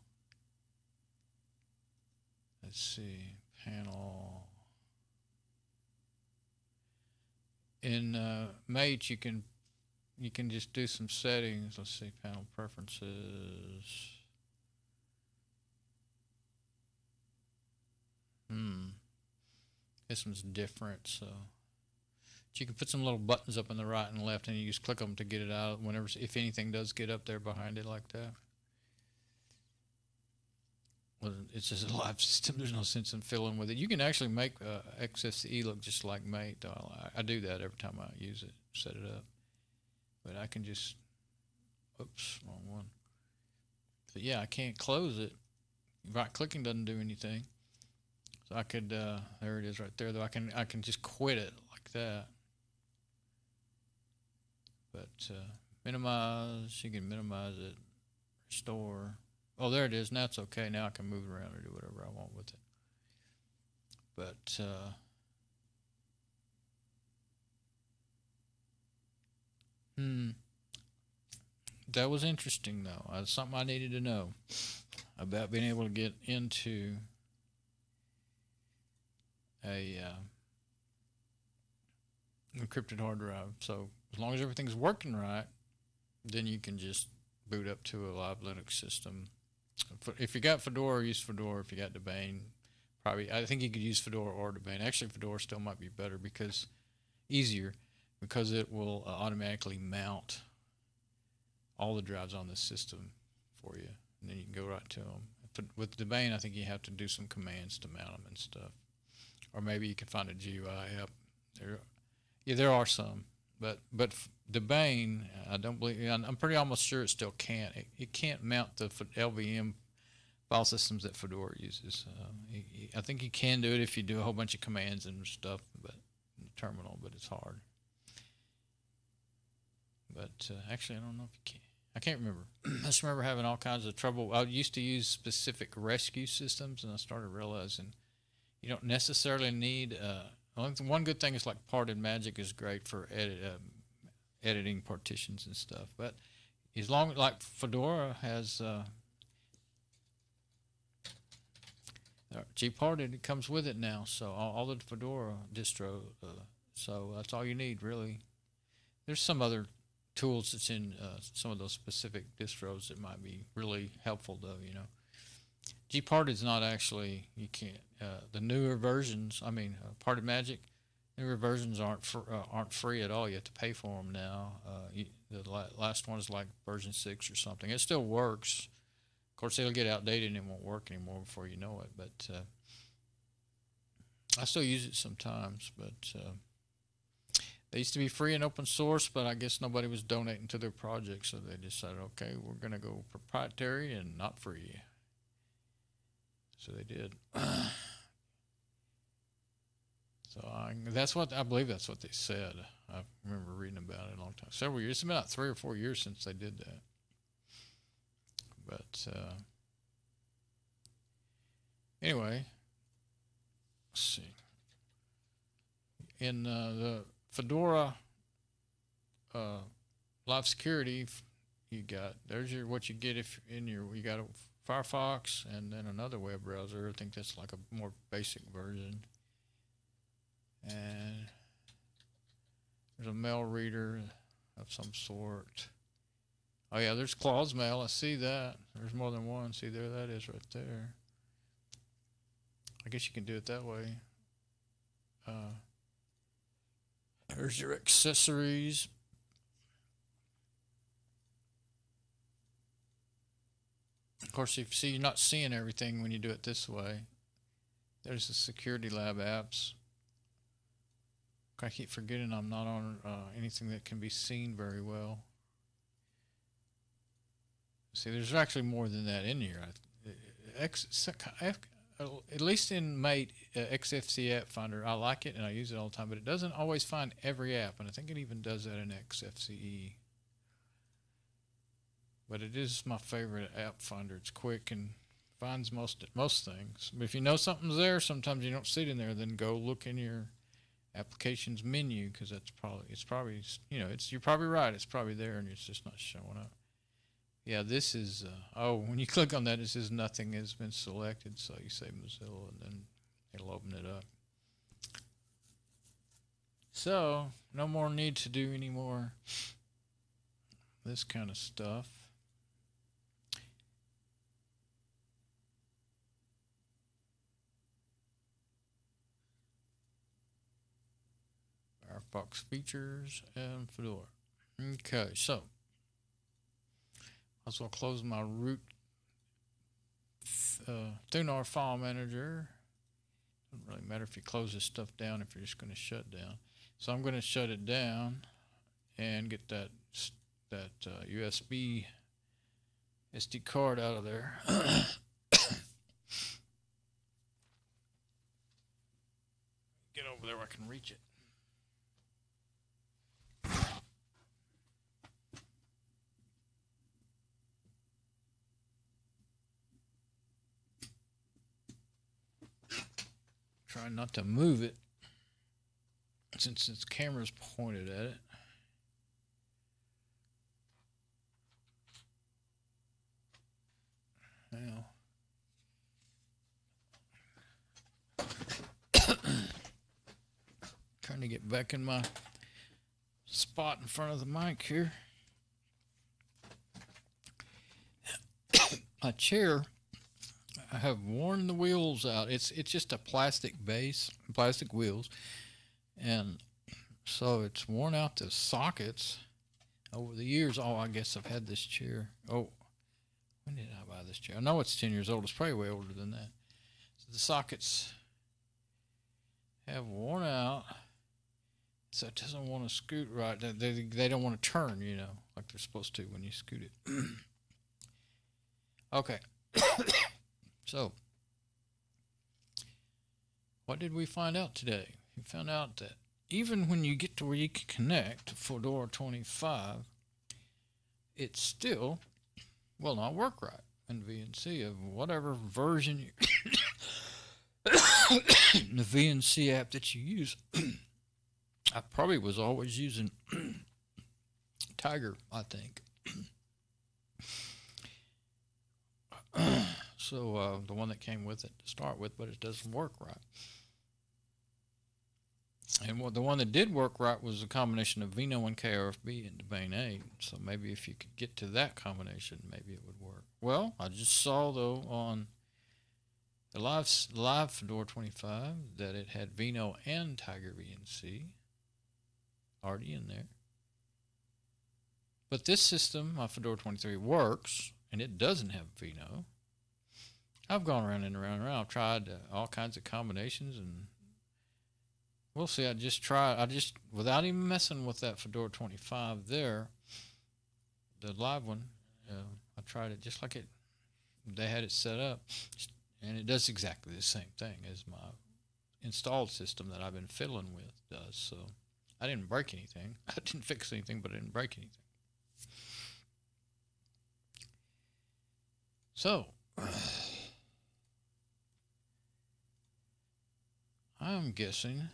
Let's see, panel. In Mate, you can just do some settings. Let's see, panel preferences. This one's different, so. But you can put some little buttons up on the right and left, and you just click them to get it out if anything does get up there behind it like that. Well, it's just a live system. There's no sense in fiddling with it. You can actually make XFCE look just like Mate. I do that every time I use it, set it up. But I can just, oops, wrong one. But yeah, I can't close it. Right clicking doesn't do anything. So I could, there it is right there. Though I can just quit it like that. But minimize, you can minimize it, restore. Oh, there it is. Now it's okay. Now I can move it around or do whatever I want with it. But that was interesting, though. That's something I needed to know about being able to get into a encrypted hard drive. So as long as everything's working right, then you can just boot up to a live Linux system. If you got Fedora, use Fedora. If you got Debian, I think you could use Fedora or Debian. Actually, Fedora still might be better because it will automatically mount all the drives on this system for you, and then you can go right to them. With Debian, I think you have to do some commands to mount them and stuff, or maybe you can find a GUI app. There are some, but Debian, I don't believe. I'm pretty almost sure it still can't. It can't mount the LVM file systems that Fedora uses. I think you can do it if you do a whole bunch of commands and stuff, but in the terminal, but it's hard. But actually, I don't know if you can. I can't remember. I just remember having all kinds of trouble. I used to use specific rescue systems, and I started realizing you don't necessarily need. One good thing is like Parted Magic is great for editing partitions and stuff. But as long like Fedora has Gparted, it comes with it now. So all the Fedora distro So that's all you need, really. There's some other tools that's in some of those specific distros that might be really helpful, though. Gparted is not actually, you can't. The newer versions, Parted Magic, newer versions aren't free at all. You have to pay for them now. Last one is like version 6 or something. It still works. Of course, it'll get outdated and it won't work anymore before you know it. But I still use it sometimes. But they used to be free and open source, but I guess nobody was donating to their project, so they decided, okay, we're going to go proprietary and not free. So they did. So I believe that's what they said. I remember reading about it a long time, several years. It's been about 3 or 4 years since they did that. But anyway, let's see. In the Fedora Live Security, there's what you get if you got a Firefox and then another web browser. I think that's like a more basic version. And there's a mail reader of some sort. Oh yeah, there's Claude's Mail. I see that. There's more than one. See, there that is right there. I guess you can do it that way. There's your accessories. Of course, if you see, you're not seeing everything when you do it this way. There's the Security Lab apps. I keep forgetting I'm not on anything that can be seen very well. See, there's actually more than that in here. At least in Mate, XFCE App Finder, I like it and I use it all the time, but it doesn't always find every app, and I think it even does that in XFCE. But it is my favorite app finder. It's quick and finds most things. But if you know something's there, sometimes you don't see it in there, then go look in your applications menu, because it's probably you're probably right, it's probably there and it's just not showing up. Yeah, this is when you click on that, it says nothing has been selected, so you say Mozilla and then it'll open it up. So no more need to do any more this kind of stuff. Firefox features and Fedora. Okay, so I'll close my root Thunar file manager. Doesn't really matter if you close this stuff down if you're just going to shut down. So I'm going to shut it down and get that USB SD card out of there. Get over there where I can reach it. Try not to move it since its camera's pointed at it. Now, trying to get back in my spot in front of the mic here. My chair, I have worn the wheels out. It's just a plastic base, plastic wheels, and so it's worn out the sockets over the years. Oh, I guess I've had this chair. Oh, when did I buy this chair? I know it's 10 years old. It's probably way older than that. So the sockets have worn out, so it doesn't want to scoot right. They don't want to turn, like they're supposed to when you scoot it. Okay. So, what did we find out today? We found out that even when you get to where you can connect to Fedora 25, it still will not work right in VNC of whatever version you the VNC app that you use. I probably was always using Tiger, I think. So the one that came with it to start with, but it doesn't work right. And the one that did work right was a combination of Vino and KRFB and Debane 8. So maybe if you could get to that combination, maybe it would work. Well, I just saw though on the live Fedora 25 that it had Vino and Tiger VNC already in there. But this system, my Fedora 23, works, and it doesn't have Vino. I've gone around and around and around. I've tried all kinds of combinations, and we'll see. I just, without even messing with that Fedora 25 there, the live one, I tried it just like they had it set up, and it does exactly the same thing as my installed system that I've been fiddling with does. So I didn't break anything. I didn't fix anything, but I didn't break anything. So I'm guessing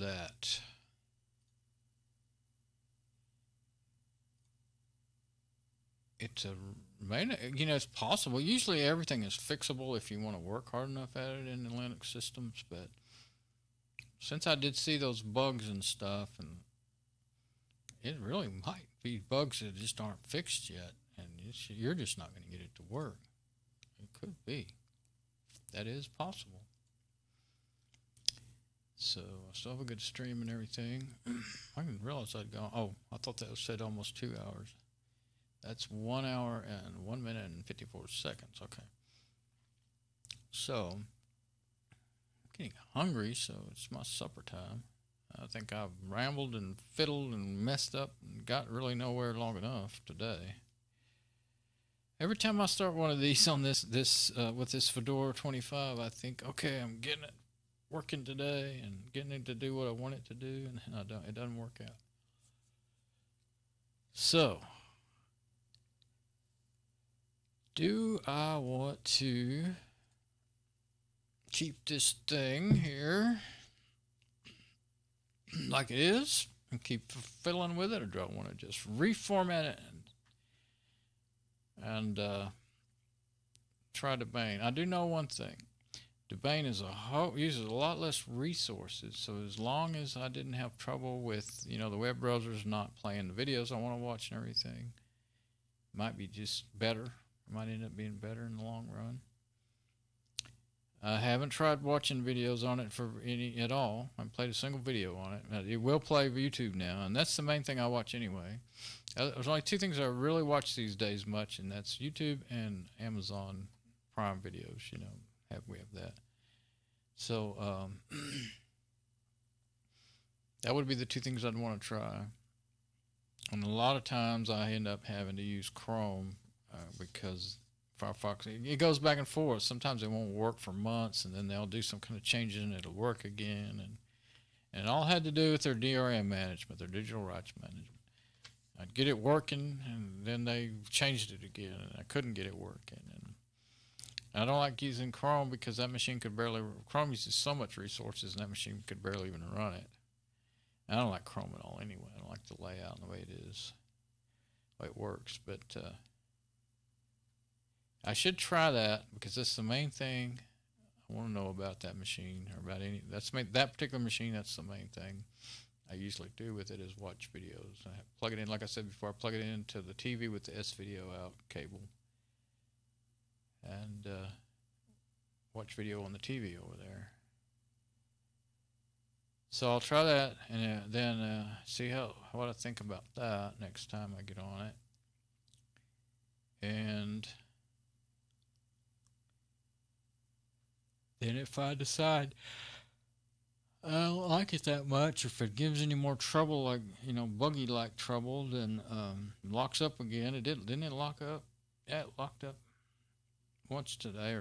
that it's it's possible. Usually everything is fixable if you want to work hard enough at it in the Linux systems, but since I did see those bugs and stuff, and it really might be bugs that just aren't fixed yet, and you're just not going to get it to work. It could be. That is possible. So I still have a good stream and everything. I didn't realize I'd gone. Oh, I thought that said almost 2 hours. That's 1 hour and 1 minute and 54 seconds. Okay. So I'm getting hungry, so it's my supper time. I think I've rambled and fiddled and messed up and got really nowhere long enough today. Every time I start one of these on this with this Fedora 25, I think, okay, I'm getting it working today and getting it to do what I want it to do, and it doesn't work out. So, do I want to keep this thing here like it is and keep fiddling with it, or do I want to just reformat it and try Debane? I do know one thing. Debane uses a lot less resources, so as long as I didn't have trouble with, the web browsers not playing the videos I want to watch and everything, it might be just better. It might end up being better in the long run. I haven't tried watching videos on it for any at all. I haven't played a single video on it. It will play YouTube now, and that's the main thing I watch anyway. There's only two things I really watch these days much, and that's YouTube and Amazon Prime videos. We have that. So that would be the two things I'd want to try. And a lot of times I end up having to use Chrome because Firefox, it goes back and forth. Sometimes it won't work for months, and then they'll do some kind of changes and it'll work again. And it all had to do with their DRM management, their digital rights management. I'd get it working, and then they changed it again, and I couldn't get it working. And I don't like using Chrome because that machine Chrome uses so much resources, and that machine could barely even run it. And I don't like Chrome at all anyway. I don't like the layout and the way it is, the way it works. But I should try that because that's the main thing I want to know about that machine, or about that particular machine. That's the main thing I usually do with it, is watch videos. I plug it in, like I said before, I plug it into the TV with the S-Video out cable, and watch video on the TV over there. So I'll try that, and then see what I think about that next time I get on it. And then if I decide I don't like it that much, if it gives any more trouble, like, buggy-like trouble, then locks up again. Didn't it lock up? Yeah, it locked up once today,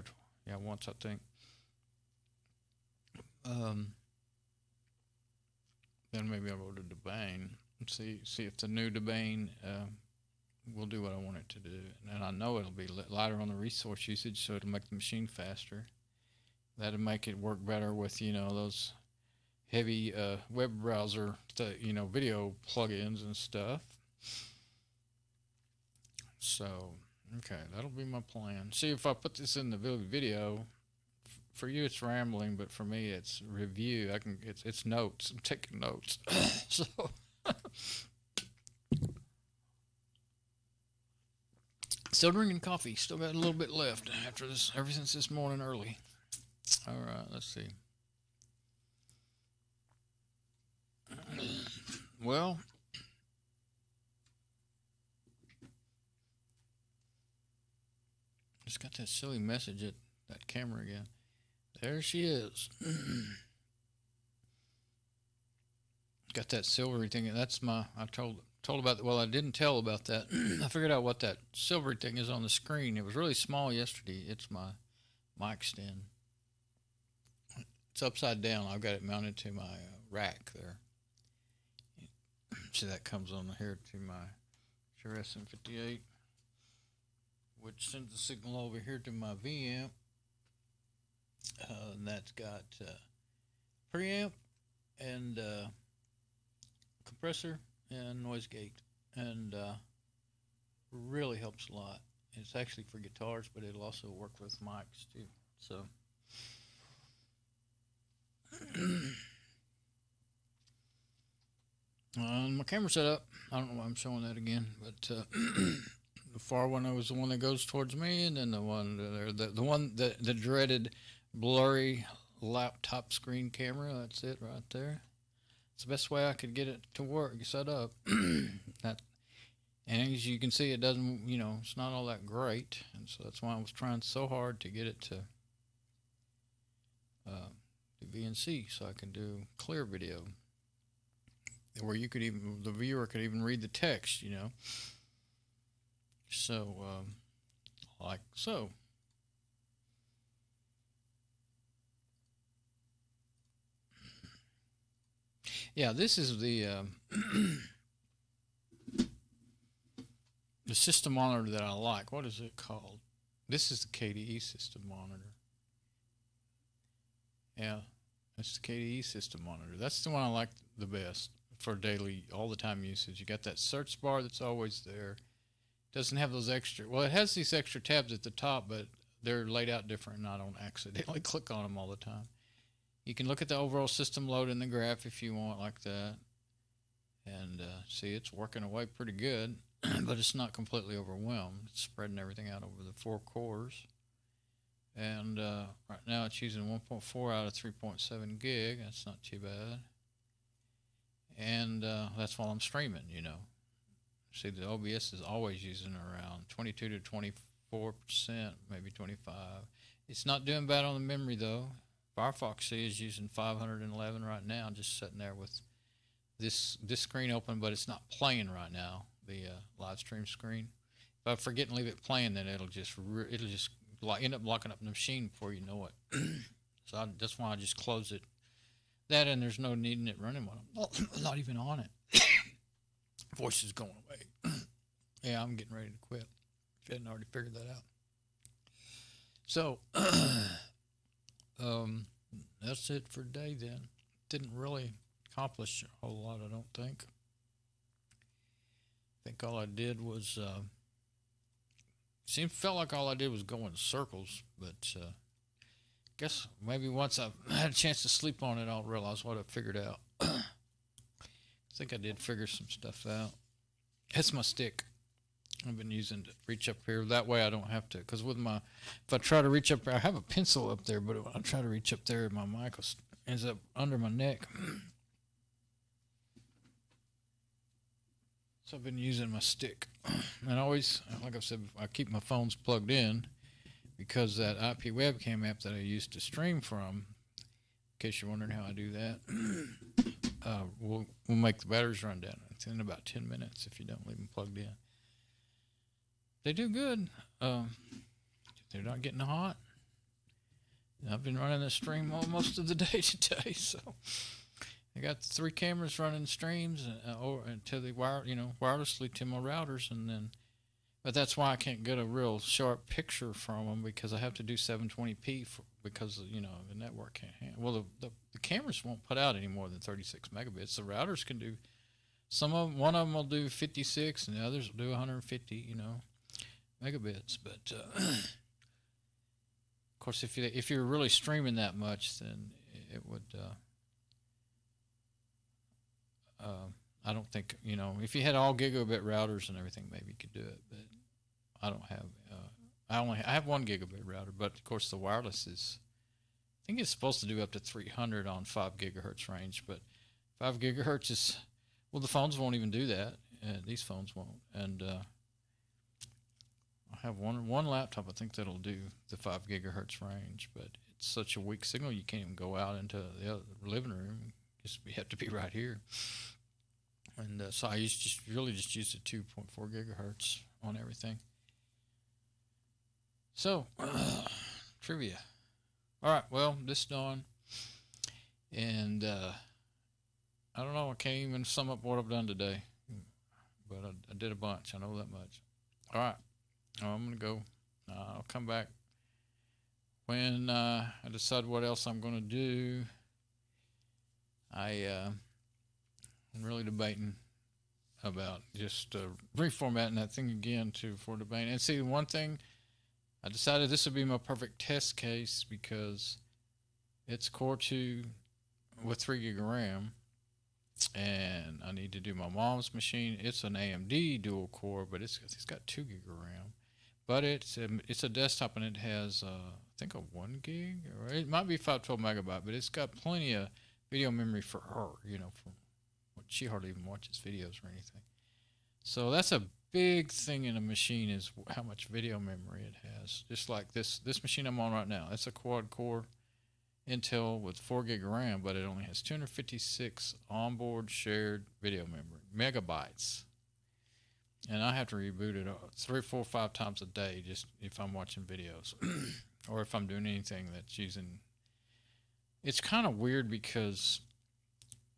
once I think. Then maybe I'll go to Debane and see if the new Debane will do what I want it to do. And I know it'll be lighter on the resource usage, so it'll make the machine faster. That'll make it work better with, those heavy web browser, video plugins and stuff. So, okay, that'll be my plan. See, if I put this in the video for you it's rambling, but for me it's review. It's notes. I'm taking notes. So still drinking coffee. Still got a little bit left after this. Ever since this morning early. All right, let's see. Well, just got that silly message at that camera again. There she is. Got that silvery thing. That's my. I told about. Well, I didn't tell about that. I figured out what that silvery thing is on the screen. It was really small yesterday. It's my mic stand. It's upside down. I've got it mounted to my rack there. See, that comes on here to my Shure SM58, which sends the signal over here to my VM. And that's got preamp and compressor and noise gate, and really helps a lot. It's actually for guitars, but it'll also work with mics too. So my camera setup, I don't know why I'm showing that again, but the far one was the one that goes towards me, and then the one there, the one the dreaded blurry laptop screen camera. That's it right there. It's the best way I could get it to work, set up. And as you can see, it doesn't, it's not all that great, and so that's why I was trying so hard to get it to VNC, so I can do clear video, where the viewer could even read the text, So, like so. Yeah, this is the the system monitor that I like. What is it called? This is the KDE system monitor. Yeah, that's the KDE system monitor. That's the one I like the best for daily, all the time usage. You got that search bar that's always there. Doesn't have those extra. Well, it has these extra tabs at the top, but they're laid out different, and I don't accidentally click on them all the time. You can look at the overall system load in the graph if you want, like that. And see, it's working away pretty good, but it's not completely overwhelmed. It's spreading everything out over the 4 cores. And right now it's using 1.4 out of 3.7 gig. That's not too bad. And that's while I'm streaming, See, the OBS is always using around 22 to 24%, maybe 25. It's not doing bad on the memory, though. Firefox C is using 511 right now, just sitting there with this screen open, but it's not playing right now, the live stream screen. If I forget and leave it playing, then it'll just end up locking up the machine before you know it. So that's why I just close it. That, and there's no needing it running when I'm not even on it. Voice is going away. Yeah, I'm getting ready to quit, if you hadn't already figured that out. So that's it for today then. Didn't really accomplish a whole lot, I don't think. I think all I did was felt like all I did was go in circles, but guess maybe once I've had a chance to sleep on it, I'll realize what I figured out. I think I did figure some stuff out. It's my stick I've been using to reach up here. That way I don't have to, because if I try to reach up, I have a pencil up there, but when I try to reach up there, my mic ends up under my neck. So I've been using my stick. And always, like I said, I keep my phones plugged in, because that IP webcam app that I used to stream from, in case you're wondering how I do that, will make the batteries run down. It's in about 10 minutes if you don't leave them plugged in. They do good. They're not getting hot. I've been running the stream most of the day today, so I got 3 cameras running streams until they wirelessly to my routers, but that's why I can't get a real sharp picture from them, because I have to do 720p because the network can't handle. Well, the cameras won't put out any more than 36 megabits. The routers can do one of them will do 56, and the others will do 150. Megabits, but of course, if you're really streaming that much, then it would. I don't think, if you had all gigabit routers and everything, maybe you could do it. But I don't have. I have 1 gigabit router, but of course the wireless is. I think it's supposed to do up to 300 on 5 gigahertz range, but 5 gigahertz is. Well, the phones won't even do that. These phones won't, and I have one laptop. I think that'll do the 5 gigahertz range, but it's such a weak signal you can't even go out into the other living room. You have to be right here. And so I really just used the 2.4 gigahertz on everything. So, trivia. All right, well, this done. And I don't know, I can't even sum up what I've done today. But I did a bunch, I know that much. All right, I'm going to go. I'll come back when I decide what else I'm going to do. I'm really debating about just reformatting that thing again for debate. And see, one thing, I decided this would be my perfect test case because it's Core 2 with 3 gig of RAM, and I need to do my mom's machine. It's an AMD dual core, but it's got 2 gig of RAM. But it's a desktop, and it has I think a 1 gig, or it might be 512 megabyte, but it's got plenty of video memory for her. She hardly even watches videos or anything. So that's a big thing in a machine, is how much video memory it has. Just like this machine I'm on right now. It's a quad core Intel with 4 gig of RAM, but it only has 256 onboard shared video memory, megabytes. And I have to reboot it 3, 4, 5 times a day just if I'm watching videos or if I'm doing anything that's using. It's kind of weird because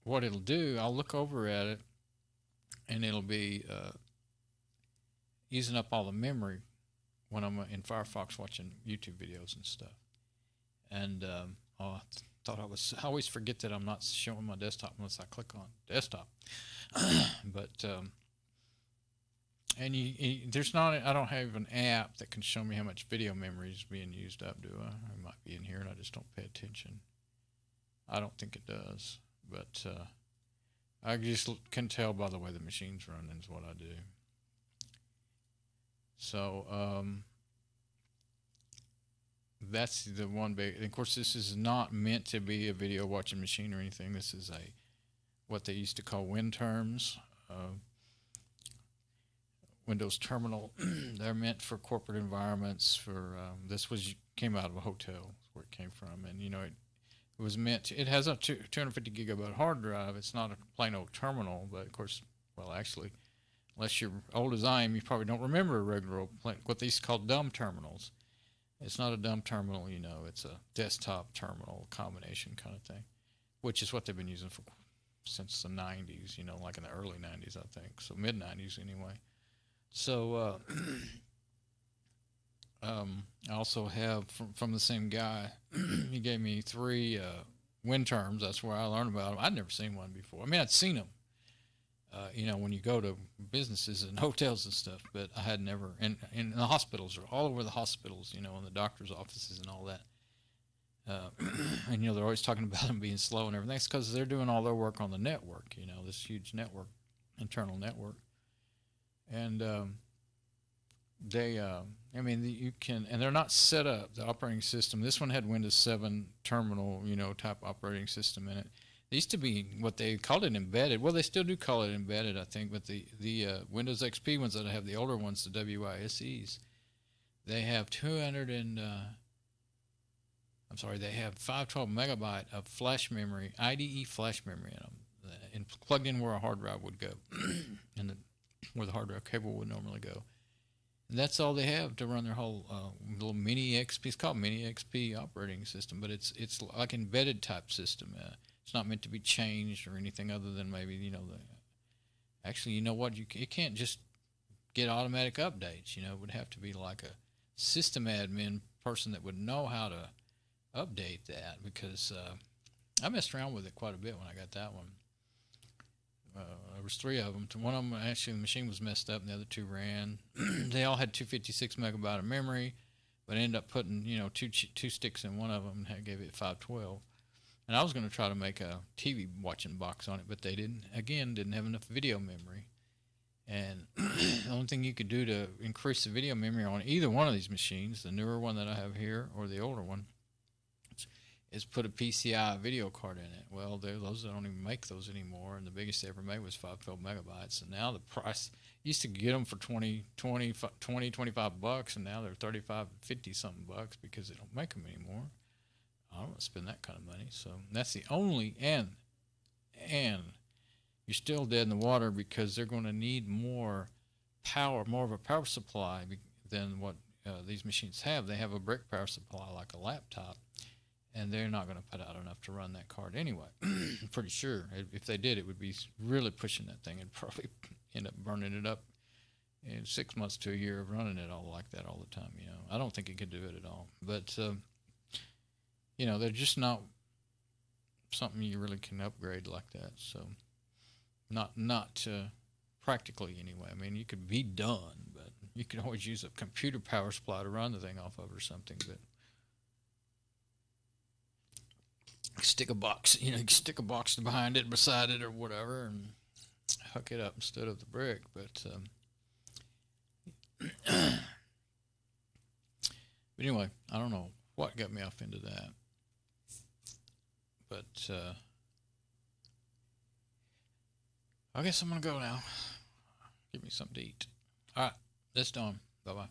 what it'll do, I'll look over at it and it'll be using up all the memory when I'm in Firefox watching YouTube videos and stuff. And I always forget that I'm not showing my desktop unless I click on desktop. But there's not. I don't have an app that can show me how much video memory is being used up. Do I? It might be in here, and I just don't pay attention. I don't think it does, but I just can tell by the way the machine's running is what I do. So that's the one big. And of course, this is not meant to be a video watching machine or anything. This is what they used to call WinTerms. Windows Terminal. They're meant for corporate environments. This came out of a hotel, where it came from, and it was meant to, it has a 250 gigabyte hard drive. It's not a plain old terminal, but of course, well, actually, unless you're old as I am, you probably don't remember a regular old what they used to call dumb terminals. It's not a dumb terminal, it's a desktop terminal combination kind of thing, which is what they've been using since the 90s, like in the early 90s, I think. So mid 90s anyway. So I also have from the same guy, he gave me 3 WinTerms. That's where I learned about them. I'd never seen one before. I mean, I'd seen them, when you go to businesses and hotels and stuff, but I had never, in the hospitals, or all over the hospitals, in the doctor's offices and all that. And, they're always talking about them being slow and everything. It's because they're doing all their work on the network, this huge network, internal network. And you can, and they're not set up, the operating system. This one had Windows 7 terminal, type operating system in it. It used to be what they called it embedded. Well, they still do call it embedded, I think, but the Windows XP ones that I have, the older ones, the WISEs, they have they have 512 megabyte of flash memory, IDE flash memory in them, and plugged in where a hard drive would go, and where the hard drive cable would normally go. And that's all they have to run their whole little mini XP. It's called mini XP operating system, but it's like embedded type system. It's not meant to be changed or anything other than maybe actually, it can't just get automatic updates. It would have to be like a system admin person that would know how to update that, because I messed around with it quite a bit when I got that one. There was 3 of them. One of them, actually, the machine was messed up, and the other 2 ran. They all had 256 megabyte of memory, but I ended up putting two sticks in one of them and gave it 512. And I was going to try to make a TV watching box on it, but they didn't have enough video memory. And the only thing you could do to increase the video memory on either one of these machines, the newer one that I have here or the older one, is put a PCI video card in it. Well, those don't even make those anymore, and the biggest they ever made was 512 megabytes. And now the price, used to get them for 25 bucks, and now they're 35, 50 something bucks because they don't make them anymore. I don't want to spend that kind of money. So that's the only, and you're still dead in the water because they're going to need more power, more of a power supply than what these machines have. They have a brick power supply like a laptop, and they're not going to put out enough to run that card anyway. I'm pretty sure if they did, it would be really pushing that thing and probably end up burning it up in 6 months to a year of running it all like that all the time. I don't think it could do it at all. But they're just not something you really can upgrade like that. So not practically anyway. I mean, you could be done, but you could always use a computer power supply to run the thing off of or something. But stick a box, you stick a box behind it, beside it, or whatever, and hook it up instead of the brick. But anyway, I don't know what got me off into that. But I guess I'm going to go now. Give me something to eat. All right, that's done. Bye-bye.